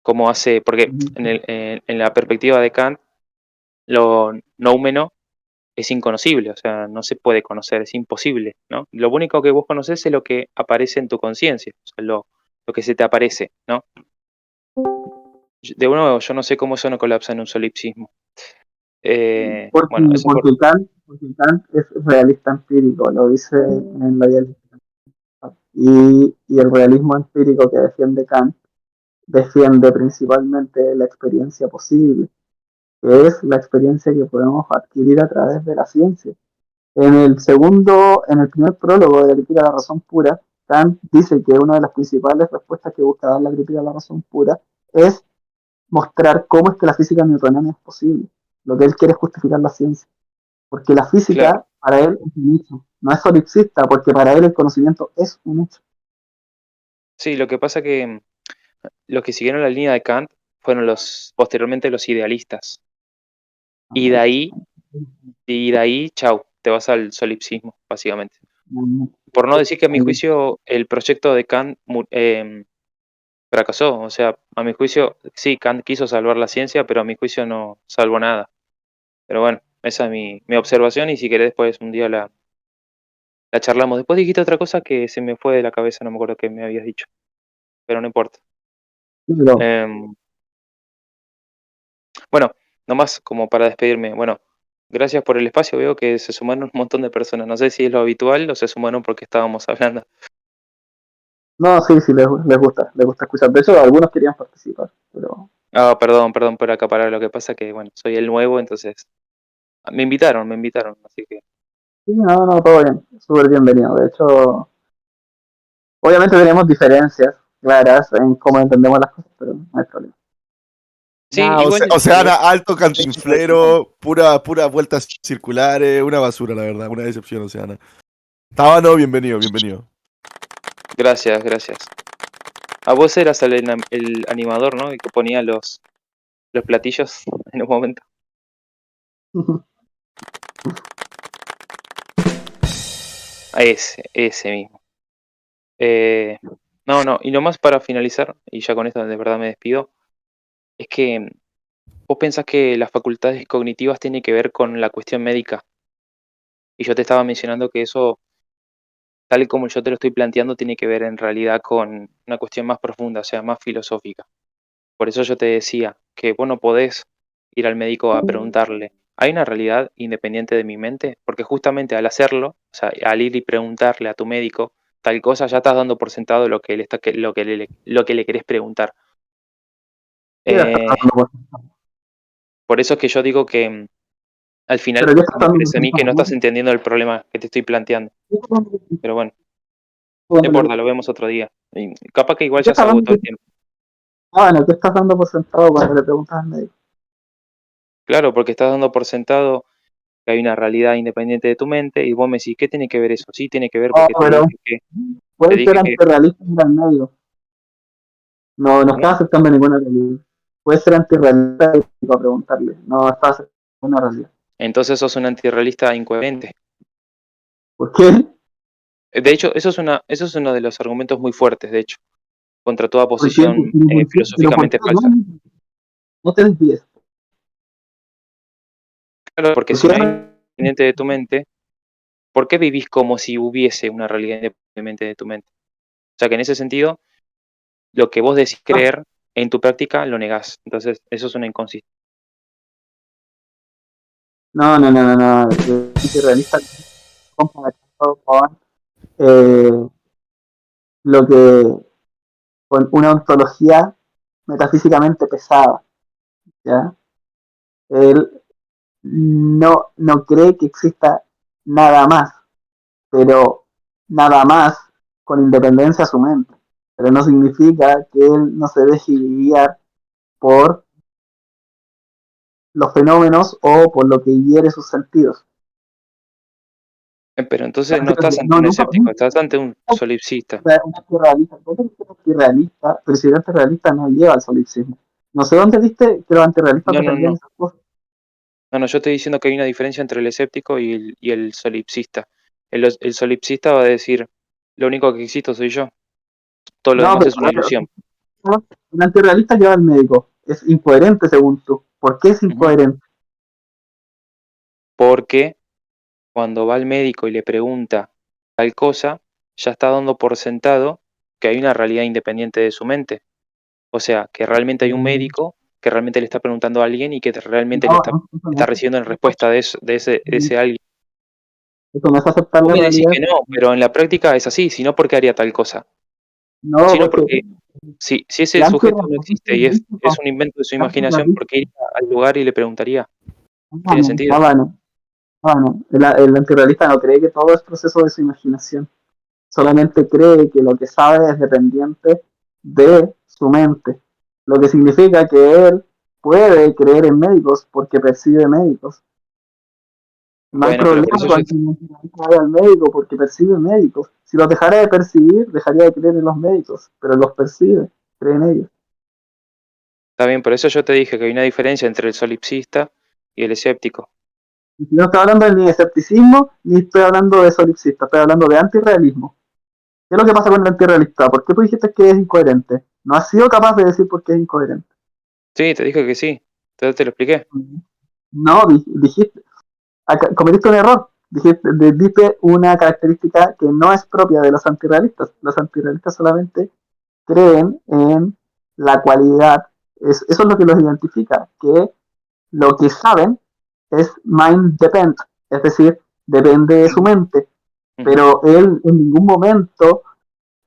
cómo hace, porque en la perspectiva de Kant, lo noumeno es inconocible, o sea, no se puede conocer, es imposible, ¿no? Lo único que vos conocés es lo que aparece en tu conciencia, o sea, lo que se te aparece, ¿no? De nuevo, yo no sé cómo eso no colapsa en un solipsismo. Bueno, eso por... Porque Kant es realista empírico, lo dice en la dialéctica. Y el realismo empírico que defiende Kant defiende principalmente la experiencia posible, que es la experiencia que podemos adquirir a través de la ciencia. En el primer prólogo de la crítica a la razón pura, Kant dice que una de las principales respuestas que busca dar la crítica a la razón pura es mostrar cómo es que la física newtoniana es posible. Lo que él quiere es justificar la ciencia. Porque la Claro, física para él es un hecho, no es solipsista, porque para él el conocimiento es un hecho. sí, lo que pasa que los que siguieron la línea de Kant fueron posteriormente los idealistas. Y de ahí, chau, te vas al solipsismo, básicamente. Por no decir que a mi juicio el proyecto de Kant fracasó. O sea, a mi juicio, sí, Kant quiso salvar la ciencia, pero a mi juicio no salvó nada. Pero bueno, esa es mi observación y si querés después un día la charlamos. Después dijiste otra cosa que se me fue de la cabeza, no me acuerdo qué me habías dicho, pero no importa. Em, bueno, nomás como para despedirme. Bueno, gracias por el espacio. Veo que se sumaron un montón de personas. No sé si es lo habitual o se sumaron porque estábamos hablando. No, sí, sí, les gusta escuchar. De hecho, algunos querían participar, pero Ah, perdón por acaparar. Lo que pasa que, bueno, soy el nuevo, entonces me invitaron, así que sí, no, no, todo bien, súper bienvenido. De hecho, obviamente tenemos diferencias claras en cómo entendemos las cosas, pero no hay problema. sí, Nah, igual Oceana, alto cantinflero, pura vueltas circulares, una basura, la verdad, una decepción, Oceana. Tábano, bienvenido, bienvenido. gracias. A vos eras el animador, ¿no? El que ponía los platillos en un momento. A ese mismo. Eh, no, y nomás para finalizar, y ya con esto de verdad me despido, es que vos pensás que las facultades cognitivas tienen que ver con la cuestión médica, y yo te estaba mencionando que eso, tal y como yo te lo estoy planteando, tiene que ver en realidad con una cuestión más profunda, o sea, más filosófica. Por eso yo te decía que vos no podés ir al médico a preguntarle, ¿hay una realidad independiente de mi mente? Porque justamente al hacerlo, o sea, al ir y preguntarle a tu médico tal cosa, ya estás dando por sentado lo que, él está, lo que le querés preguntar. ¿Qué estás Eh, dando por sentado? por eso es que yo digo que al ¿Pero final qué estás me dando por parece a mí que no sentado? estás entendiendo el problema que te estoy planteando. ¿Qué estás dando por Pero bueno, no sentado? importa, lo vemos otro día. Y capaz que igual ¿Qué ya se estás dando agotó por el tiempo. bueno, ¿qué estás dando por sentado cuando le preguntas al médico? Claro, porque estás dando por sentado que hay una realidad independiente de tu mente y vos me decís, ¿qué tiene que ver eso? Sí, tiene que ver No, porque pero te puede ser dije que, antirrealista ir al médico. No, no ¿cómo? estás aceptando ninguna realidad. Puede ser antirrealista ir a preguntarle. No estás aceptando ninguna realidad. Entonces sos un antirrealista incoherente. ¿Por qué? De hecho, eso es uno de los argumentos muy fuertes, de hecho, contra toda ¿Por qué? posición Pero ¿por qué? filosóficamente No, falsa. no te desvíes. Claro, porque ¿Por si qué? no hay independiente de tu mente, ¿por qué vivís como si hubiese una realidad independiente de tu mente? O sea que en ese sentido, lo que vos decís Ah, creer en tu práctica lo negás. Entonces, eso es una inconsistencia. no, no, no, no, no. El antirrealista comparado con eh, lo que, con una ontología metafísicamente pesada, ¿ya? Él no cree que exista nada más, pero nada más con independencia a su mente. Pero no significa que él no se deje guiar por los fenómenos o por lo que hiere sus sentidos. Pero entonces no estás ante No, un nunca, escéptico, estás ante un solipsista. un antirrealista, pero si el antirrealista no lleva al solipsismo. No sé dónde viste que los antirrealistas No, no, defendían no. esas cosas. No, no, yo estoy diciendo que hay una diferencia entre el escéptico y el solipsista. El solipsista va a decir, lo único que existo soy yo, todo lo No, demás es una ilusión. un antirrealista lleva al médico. Es incoherente según tú. ¿Por qué es Ujú. incoherente? Porque cuando va al médico y le pregunta tal cosa, ya está dando por sentado que hay una realidad independiente de su mente. O sea, que realmente hay un médico que realmente le está preguntando a alguien y que realmente le No, está recibiendo en respuesta de, de ese alguien. eso no es aceptar Vos la me decís realidad. que no, pero en la práctica es así, si no, ¿por qué haría tal cosa? No, Sino porque porque si el ese sujeto no existe y es un invento de su imaginación, antirrealista, ¿por qué iría al lugar y le preguntaría? ¿Tiene bueno, sentido? ah, bueno, bueno, el antirrealista no cree que todo es proceso de su imaginación. Solamente cree que lo que sabe es dependiente de su mente. Lo que significa que él puede creer en médicos porque percibe médicos. No hay Bueno, pero por problema eso yo, con que un antirrealista vaya al médico porque percibe médicos. Si los dejara de percibir, dejaría de creer en los médicos, pero los percibe, cree en ellos. está bien, por eso yo te dije que hay una diferencia entre el solipsista y el escéptico. Y no estoy hablando ni de escepticismo, ni estoy hablando de solipsista, estoy hablando de antirrealismo. ¿Qué es lo que pasa con el antirrealista? ¿Por qué tú dijiste que es incoherente? No has sido capaz de decir por qué es incoherente. Sí, te dije que sí, entonces te lo expliqué. No, dijiste, cometiste un error. Diste una característica que no es propia de los antirrealistas. Los antirrealistas solamente creen en la cualidad. Eso es lo que los identifica, que lo que saben es mind dependent, es decir, depende de su mente. Ujú, Pero él en ningún momento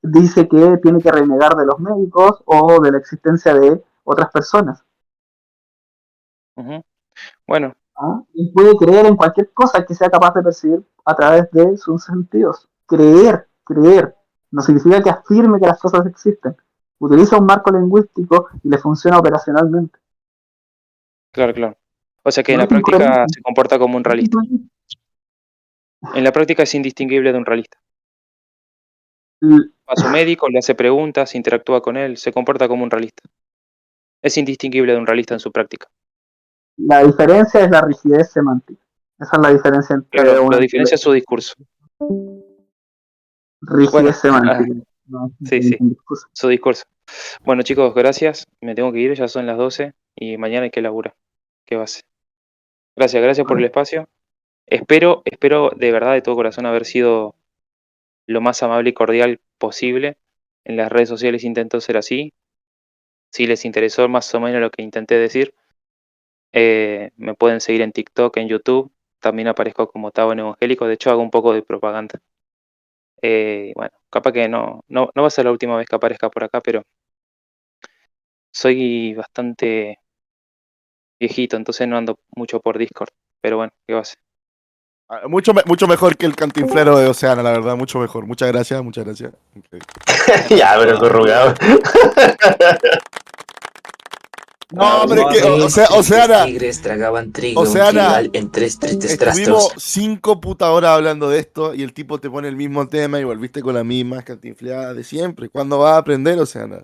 dice que tiene que renegar de los médicos o de la existencia de otras personas. ujú. Bueno, ¿Ah? Él puede creer en cualquier cosa que sea capaz de percibir a través de sus sentidos. Creer, no significa que afirme que las cosas existen. Utiliza un marco lingüístico y le funciona operacionalmente. claro, claro. O sea que en No la es práctica incoherente. se comporta como un No es realista. incoherente. En la práctica es indistinguible de un realista. L- Va a su médico, le hace preguntas, interactúa con él, se comporta como un realista. Es indistinguible de un realista en su práctica. La diferencia es la rigidez semántica. Esa es la diferencia entre Claro, una lo diferencia es su discurso. Bueno, rigidez semántica. No, es sí, simplemente sí, un discurso. su discurso. Bueno, chicos, gracias. Me tengo que ir, ya son las 12 y mañana hay que laburar. ¿Qué va a ser? Gracias, gracias por el espacio. Espero de verdad, de todo corazón, haber sido lo más amable y cordial posible. En las redes sociales intento ser así. Si les interesó más o menos lo que intenté decir, me pueden seguir en TikTok, en YouTube. También aparezco como Tabo en Evangélico. De hecho, hago un poco de propaganda. Bueno, capaz que no va a ser la última vez que aparezca por acá, pero soy bastante viejito, entonces no ando mucho por Discord. Pero bueno, ¿qué va a ser? Mucho mejor que el cantinflero de Oceana, la verdad, mucho mejor. Muchas gracias, muchas gracias. Ok. Ya, pero corrugado. No, pero es que, Una vez tristes Oceana, tigres tragaban trigo en un Oceana, trigal en tres tristes estuvimos trastos. 5 putas horas hablando de esto y el tipo te pone el mismo tema y volviste con las mismas cantinfleadas de siempre. ¿Cuándo vas a aprender, Oceana?